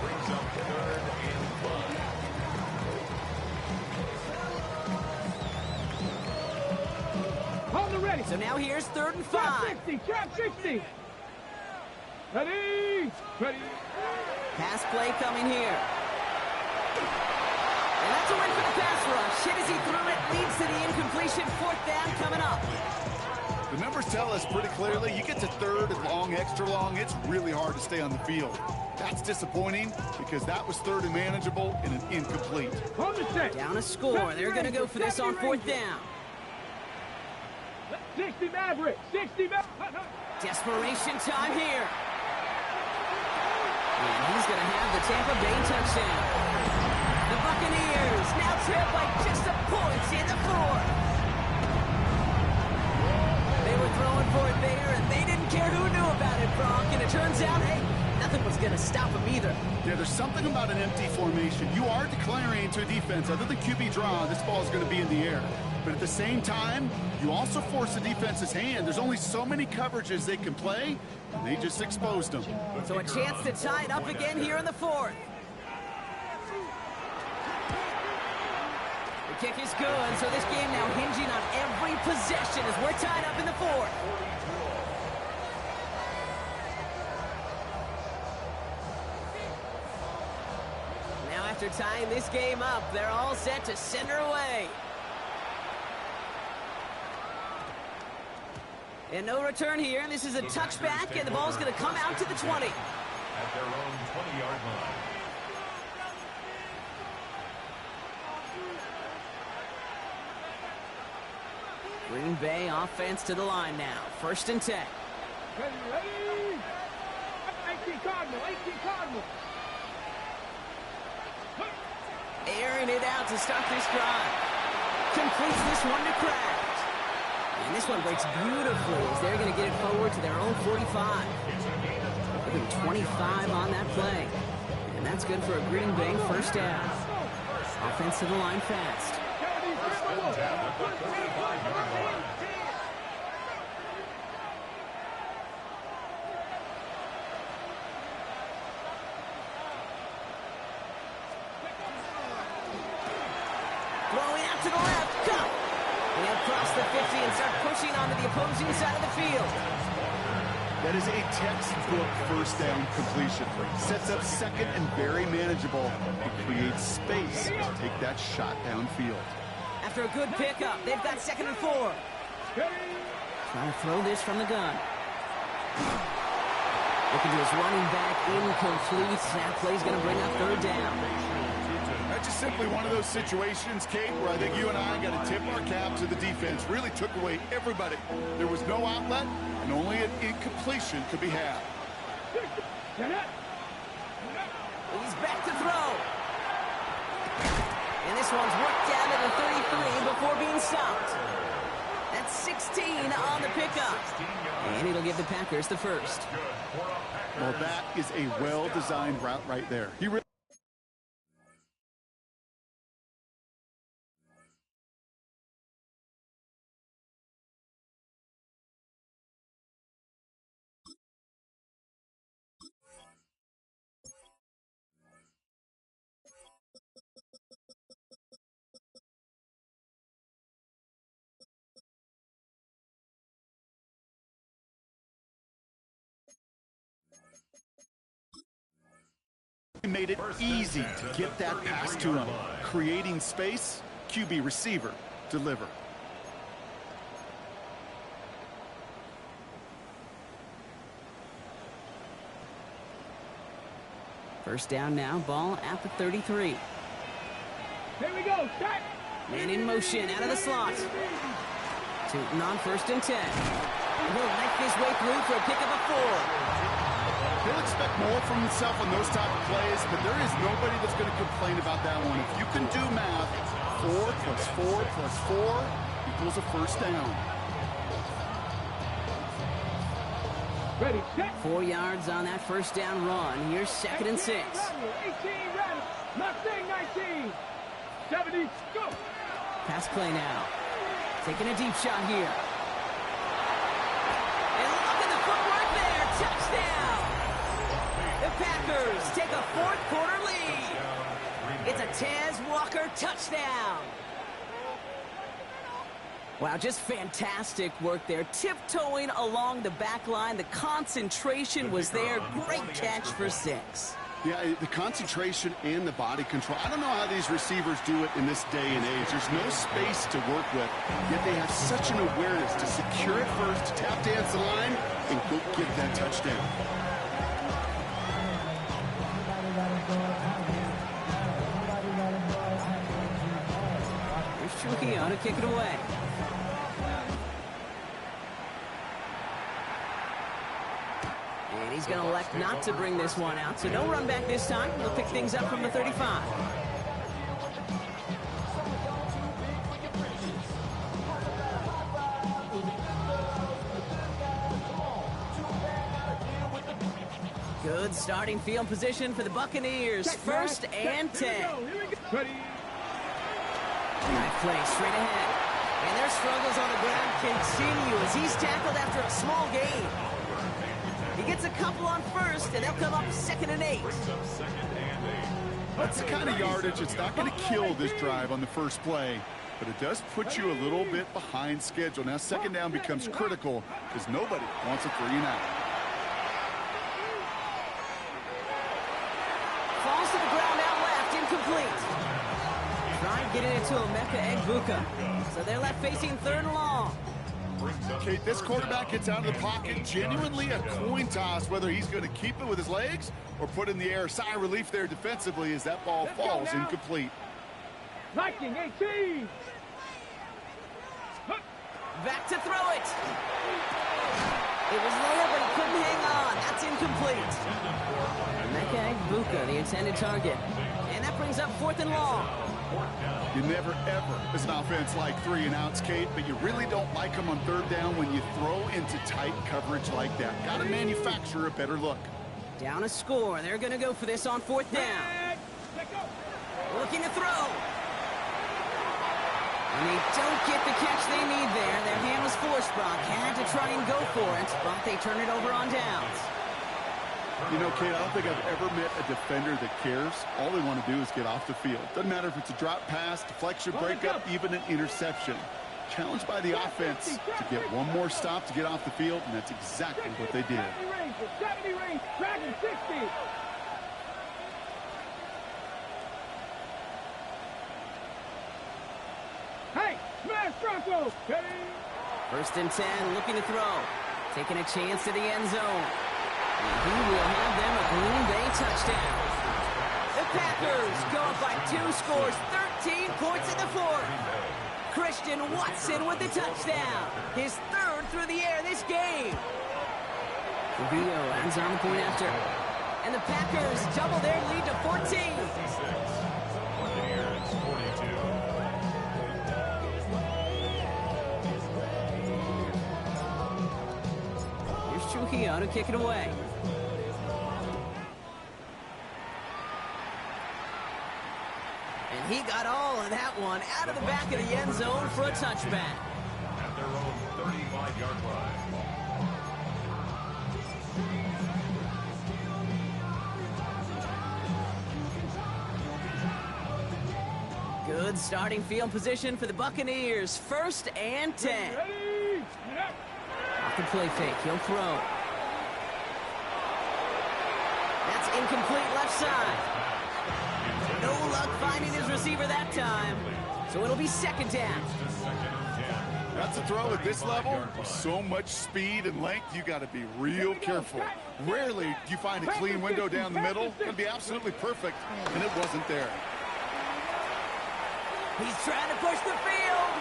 Brings up 3rd and 5. On the ready. So now here's 3rd and 5. Trap 60. Ready. Pass play coming here. And that's a win for the pass rush. Hit as he threw it, leads to the incompletion. 4th down coming up. The numbers tell us pretty clearly, you get to 3rd and long, extra long, it's really hard to stay on the field. That's disappointing because that was 3rd and manageable and an incomplete. On the set. Down a score. They're going to go for this on 4th down. 60 Maverick. 60 Maverick. Desperation time here. And he's going to have the Tampa Bay touchdown. The Buccaneers now trail by just a point in the 4th. They were throwing for it there, and they didn't care who knew about it, Brock. And it turns out, hey, nothing was going to stop them either. Yeah, there's something about an empty formation. You are declaring to a defense, other than QB draw, this ball is going to be in the air. But at the same time, you also force the defense's hand. There's only so many coverages they can play, and they just exposed them. So a chance to tie it up again here in the 4th. The kick is good, so this game now hinging on every possession as we're tied up in the 4th. Now after tying this game up, they're all set to send her away. And no return here. This is a touchback, and the ball's going to come out to the 20. At their own 20-yard line. Green Bay offense to the line now. 1st and 10. Ready. 18 Cardinal. Airing it out to start this drive. Completes this one to Kraft. And this one breaks beautifully as they're going to get it forward to their own 45. They've been 25 on that play. And that's good for a Green Bay first down. Offense to the line fast. Throwing out to the left. Go! And they'll cross the 50 and start pushing onto the opposing side of the field. That is a textbook first down completion. Sets up second and very manageable. It creates space to take that shot downfield. After a good pickup, they've got 2nd and 4. Trying to throw this from the gun. Looking to his running back, incomplete. That play's going to bring up 3rd down. That's just simply one of those situations, Kate, where I think you and I got to tip our cap to the defense. Really took away everybody. There was no outlet, and only an incompletion could be had. He's back to throw. And this one's worked down to the 33 before being stopped. That's 16 on the pickup. And it'll give the Packers the first. Well, that is a well-designed route right there. He really made it easy to get that pass to him. Creating space, QB receiver, deliver. First down now, ball at the 33. Here we go, start. Man in motion, out of the slot. Tootin on 1st and 10. And he'll knife his way through for a pickup of 4. He'll expect more from himself on those type of plays, but there is nobody that's going to complain about that one. If you can do math, 4 plus 4 plus 4 equals a first down. Ready, set. 4 yards on that first down run. Here's 2nd and 6. 18 ready. Mustang 19. 70, go. Pass play now. Taking a deep shot here. And look at the footwork there. Touchdown. The Packers take a 4th quarter lead. It's a Tez Walker touchdown. Wow, just fantastic work there. Tiptoeing along the back line. The concentration was there. Great catch for 6. Yeah, the concentration and the body control. I don't know how these receivers do it in this day and age. There's no space to work with, yet they have such an awareness to secure it first, to tap dance the line, and go get that touchdown. Here's Trujillo to kick it away. And he's going to elect not to bring this one out. So no run back this time. We'll pick things up from the 35. Good starting field position for the Buccaneers. 1st and 10. Ready. Nice play straight ahead. And their struggles on the ground continue as he's tackled after a small gain. He gets a couple on 1st, and they'll come up 2nd and 8. That's the kind of yardage. It's not going to kill this drive on the first play, but it does put you a little bit behind schedule. Now 2nd down becomes critical because nobody wants a 3 and out. Falls to the ground out left, incomplete. Trying getting it to Emeka Egbuka. So they're left facing 3rd and long. Okay, this quarterback gets out of the pocket, genuinely a coin toss, whether he's going to keep it with his legs or put it in the air. Sigh of relief there defensively as that ball falls incomplete. Viking 18. Back to throw it. It was there, but he couldn't hang on. That's incomplete. Emeka Egbuka, the intended target. And that brings up 4th and long. You never, ever, as an offense, like 3 and outs, Kate, but you really don't like them on 3rd down when you throw into tight coverage like that. Got to manufacture a better look. Down a score. They're going to go for this on 4th down. Looking to throw. And they don't get the catch they need there. Their hand was forced, Brock. Had to try and go for it, but they turn it over on downs. You know, Kate, I don't think I've ever met a defender that cares. All they want to do is get off the field. Doesn't matter if it's a drop pass, deflection, breakup, even an interception. Challenged by the offense to get one more stop to get off the field, and that's exactly what they did. 70 range, Dragon 60. Hey, smash Bronco. 1st and 10, looking to throw. Taking a chance to the end zone. And he will have them a Green Bay touchdown. The Packers go up by 2 scores, 13 points in the 4th. Christian Watson with the touchdown. His 3rd through the air this game. Rubio ends on the point after. And the Packers double their lead to 14. Buccaneers 42. Here's Trujillo to kick it away. And he got all of that one out of the back of the end zone for a touchback. At their own 35-yard line. Good starting field position for the Buccaneers. 1st and 10. Off the play fake, he'll throw. That's incomplete left side. No luck finding his receiver that time. So it'll be 2nd down. That's a throw at this level. With so much speed and length, you got to be real careful. Rarely do you find a clean window down the middle. It's going to be absolutely perfect, and it wasn't there. He's trying to push the field.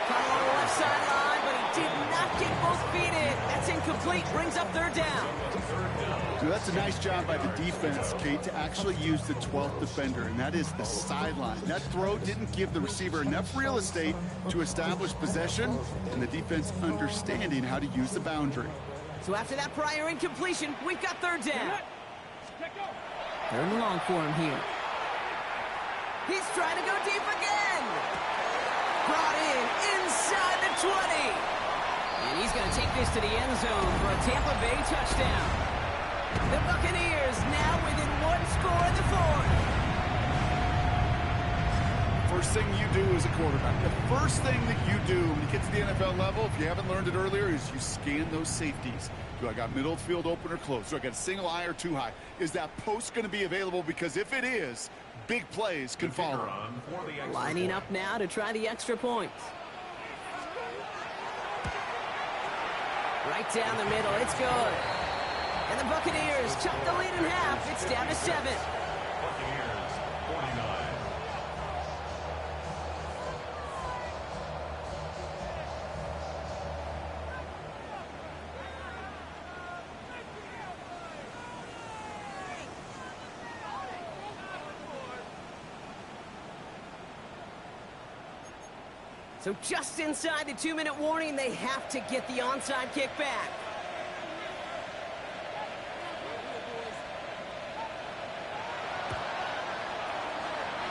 Caught on the left sideline, but he did not get both feet in. That's incomplete. Brings up 3rd down. So that's a nice job by the defense, Kate, to actually use the 12th defender, and that is the sideline. That throw didn't give the receiver enough real estate to establish possession, and the defense understanding how to use the boundary. So after that prior incompletion, we've got 3rd down. 3rd and long for him here. He's trying to go deep again. Brought in inside the 20. And he's going to take this to the end zone for a Tampa Bay touchdown. The Buccaneers now within 1 score in the 4th. First thing you do as a quarterback, the first thing that you do when you get to the NFL level, if you haven't learned it earlier, is you scan those safeties. Do I got middle of the field open or close? Do I got a single high or 2 high? Is that post going to be available? Because if it is, big plays can follow. Lining up now to try the extra points. Right down the middle, it's good. And the Buccaneers chop the lead in half. It's down to 7. Buccaneers 49. So just inside the 2-minute warning, they have to get the onside kick back.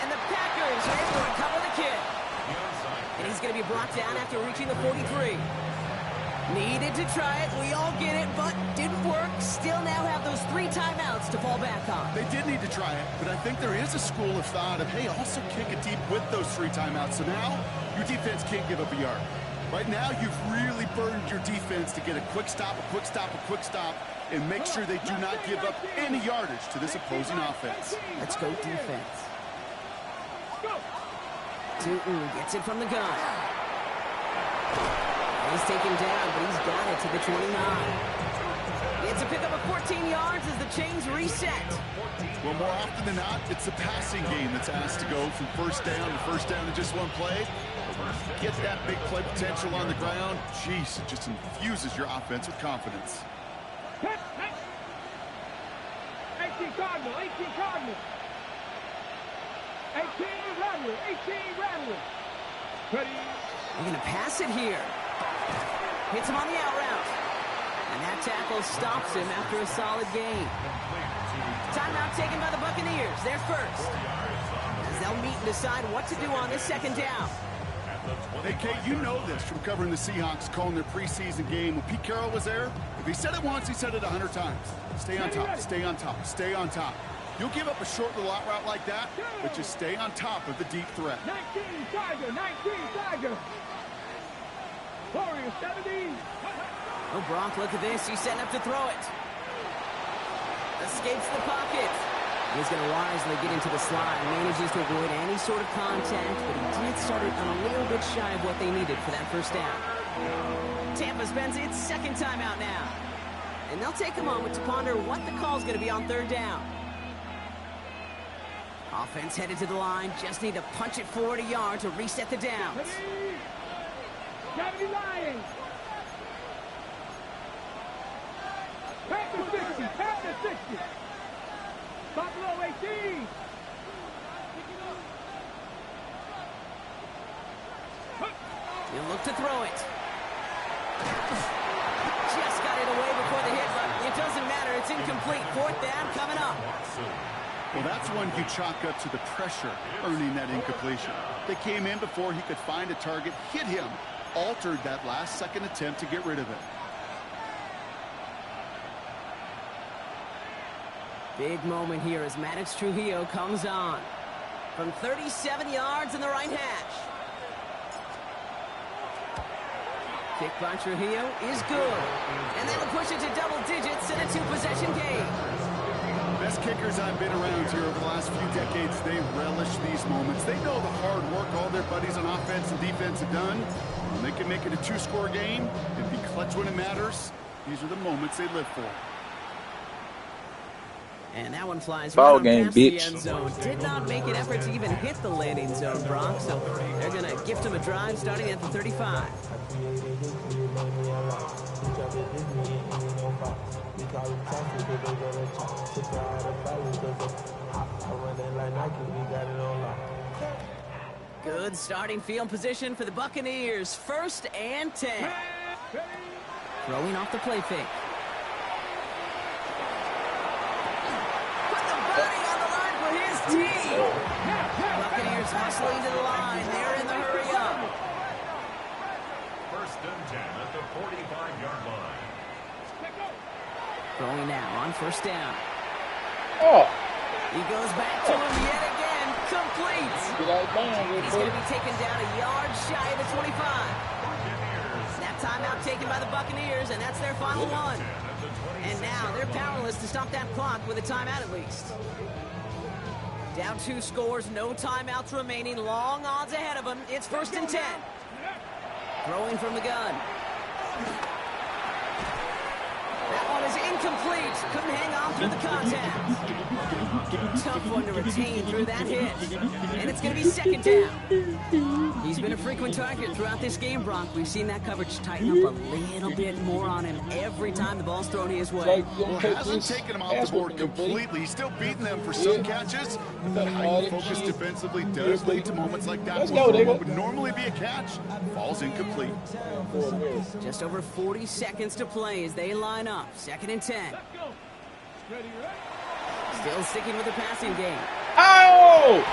And the Packers are able to recover the kick. And he's going to be brought down after reaching the 43. Needed to try it, we all get it, but didn't work. Still now have those 3 timeouts to fall back on. They did need to try it, but I think there is a school of thought of, hey, also kick it deep with those 3 timeouts. So now your defense can't give up a yard. Right now, you've really burdened your defense to get a quick stop, a quick stop, a quick stop, and make sure they do not give up any yardage to this opposing offense. Let's go defense. Tootin gets it from the gun. He's taken down, but he's got it to the 29. It's a pickup of 14 yards as the chains reset. Well, more often than not, it's a passing game that's asked to go from first down to just one play. Get that big play potential on the ground. Jeez, it just infuses your offense with confidence. 18 Cardinal, 18 Cardinal. 18 Rattler, 18 Rattler. Ready? They're going to pass it here. Hits him on the out route. And that tackle stops him after a solid gain. Timeout taken by the Buccaneers. They're first. As they'll meet and decide what to do on this second down. Hey, Kate, you know this from covering the Seahawks, calling their preseason game. When Pete Carroll was there, if he said it once, he said it 100 times. Stay on top, stay on top, stay on top. You'll give up a short little out route like that, but just stay on top of the deep threat. 19 Tiger, 19 Tiger. Warriors 70. Oh, Brock, look at this. He's setting up to throw it. Escapes the pocket. He's going to wisely get into the slide. Manages to avoid any sort of contact, but he did start it on a little bit shy of what they needed for that first down. Tampa spends its second timeout now. And they'll take a moment to ponder what the call's going to be on third down. Offense headed to the line. Just need to punch it forward a yard to reset the downs. 70 Lions. Packers 60. Packers 60. Buffalo 18. He'll look to throw it. Just got it away before the hit, but it doesn't matter. It's incomplete. Fourth down coming up. Well, that's one you chalk up to the pressure earning that incompletion. They came in before he could find a target, hit him, altered that last-second attempt to get rid of it. Big moment here as Maddox Trujillo comes on. From 37 yards in the right hash. Kick by Trujillo is good. And that'll push it to double digits in a two-possession game. Best kickers I've been around here over the last few decades, they relish these moments. They know the hard work all their buddies on offense and defense have done. When they can make it a two-score game and be clutch when it matters, these are the moments they live for. And that one flies Ball right game, past the bitch. end zone. Did not make an effort to even hit the landing zone, Brock. So they're going to gift him a drive starting at the 35. Good starting field position for the Buccaneers. 1st and 10. Throwing off the play fake. Put the body on the line for his team. Buccaneers hustling to the line. They're in the hurry up. 1st and 10 at the 45-yard line. Throwing now on 1st down. Oh, He goes back to him yet again. Complete. He's going to be taken down a yard shy of the 25. That timeout taken by the Buccaneers, and that's their final one. And now they're powerless to stop that clock with a timeout at least. Down 2 scores, no timeouts remaining. Long odds ahead of them. It's 1st and 10. Throwing from the gun. That one is incomplete. Couldn't hang on through the contact. Tough one to retain through that hit. And it's going to be 2nd down. He's been a frequent target throughout this game, Brock. We've seen that coverage tighten up a little bit more on him every time the ball's thrown his way. Well, hasn't taken him off the board completely. He's still beating them for some catches. But that heightened focus defensively does lead to moments like that. What would normally be a catch falls incomplete. Just over 40 seconds to play as they line up. 2nd and 10. Still sticking with the passing game. oh,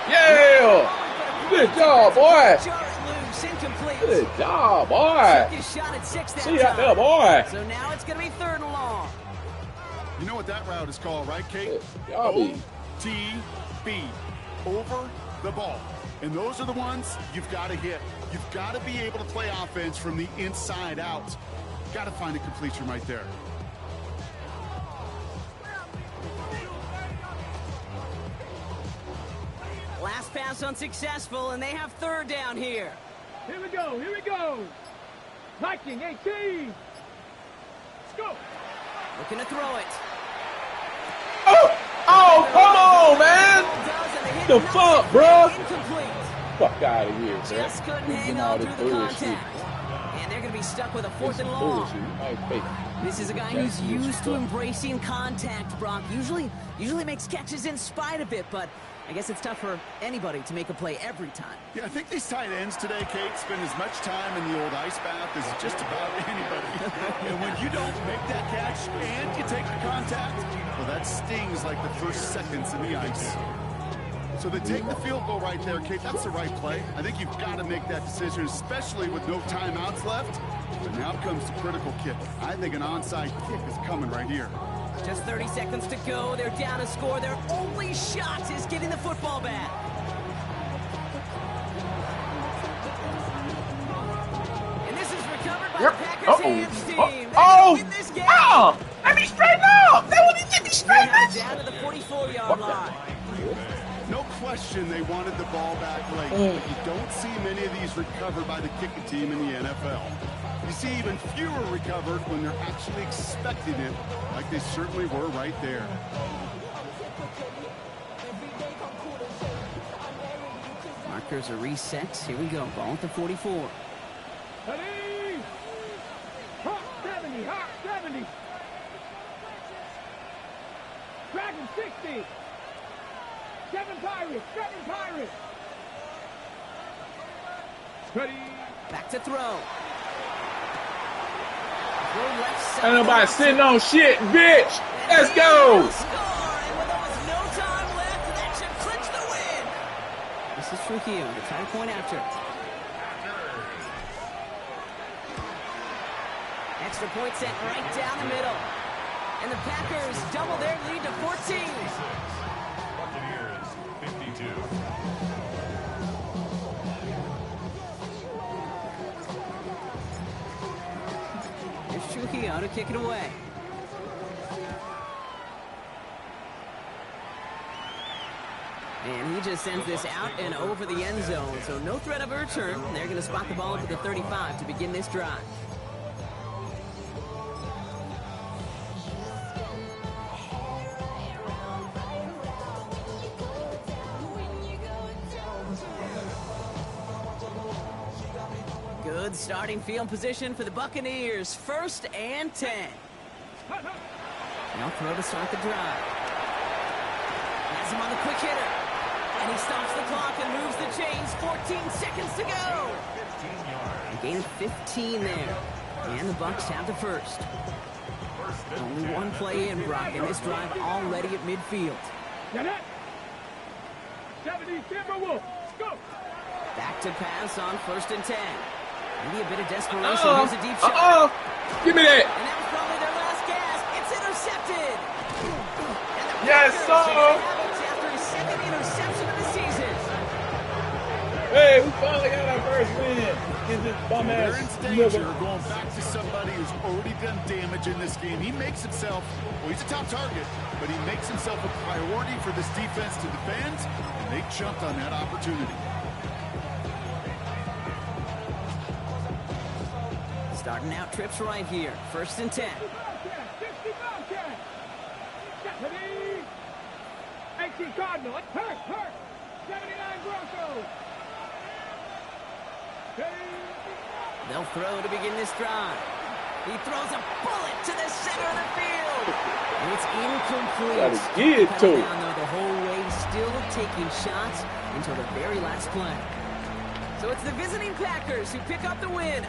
yeah! Good job, boy. Short loose, incomplete. Good job, boy. Took his shot at 6 that See you out there, time. boy. So now it's going to be 3rd and long. You know what that route is called, right, Kate? Yabby. OTB. Over the ball. And those are the ones you've got to hit. You've got to be able to play offense from the inside out. Got to find a completion right there. Last pass unsuccessful, and they have 3rd down here. Here we go. Here we go. Viking 18. Let's go. Looking to throw it. Oh, come on, man. Does, and the hit The knocks fuck, it bro? Incomplete. Fuck out of here, man. Just couldn't hang Getting on all through this the bullshit. contact. And they're going to be stuck with a 4th and Some long. bullshit. My face. This is a guy who's used to embracing contact, Brock. Usually makes catches in spite of it, but I guess it's tough for anybody to make a play every time. Yeah, I think these tight ends today, Kate, spend as much time in the old ice bath as just about anybody. And when you don't make that catch and you take the contact, well, that stings like the first seconds in the ice. So they take the field goal right there, Kate. That's the right play. I think you've got to make that decision, especially with no timeouts left. But now comes the critical kick. I think an onside kick is coming right here. Just 30 seconds to go. They're down a score. Their only shot is getting the football back. And this is recovered by the Packers hands team. Win this game. Oh! Let me straighten up! That would be straight up! Down to the 44-yard line. No question they wanted the ball back late. But you don't see many of these recovered by the kicking team in the NFL. You see even fewer recovered when they're actually expecting it, like they certainly were right there. Markers are reset. Here we go. Ball at the 44. Ready? Hot 70, hot 70. Dragon 60. 7 Pirates, 7 Pirates. Ready? Back to throw. Left Ain't nobody sitting on shit, bitch. Let's go. Score, and with almost no time left, that should clinch the win. This is Trujillo, the try to point after. Extra point sent right down the middle. And the Packers double their lead to 14. Buccaneers 52. Trujillo to kick it away. And he just sends this out and over the end zone, so no threat of a return. They're going to spot the ball at the 35 to begin this drive. Good starting field position for the Buccaneers. 1st and 10. No throw to start the drive. Has him on the quick hitter. And he stops the clock and moves the chains. 14 seconds to go. A gain of 15 there. And the Bucs have the first. Only one play in, Brock, and this drive already at midfield. Get it. 70 Timberwolves. Go. Back to pass on 1st and 10. Maybe a bit of desperation. Here's a deep shot. Give me that. And that was probably their last gasp. It's intercepted. Yes, sir. After his 2nd interception of the season. Hey, we finally got our first win. In this bum They're in ass danger of going back to somebody who's already done damage in this game. He makes himself, well, he's a top target, but he makes himself a priority for this defense to defend, and they jumped on that opportunity. Starting out trips right here. 1st and 10. 60 Bobcats. Ready? 18 Cardinals. Hurt. 79 Broncos. They'll throw to begin this drive. He throws a bullet to the center of the field. And it's incomplete. Gotta get it to him. Down though the whole way, still taking shots until the very last play. So it's the visiting Packers who pick up the win.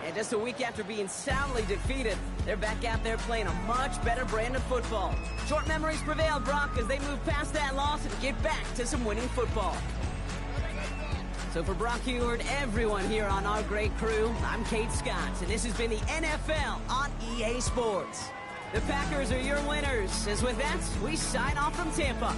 And just a week after being soundly defeated, they're back out there playing a much better brand of football. Short memories prevail, Brock, as they move past that loss and get back to some winning football. So for Brock Huard, everyone here on our great crew, I'm Kate Scott, and this has been the NFL on EA Sports. The Packers are your winners, as with that, we sign off from Tampa.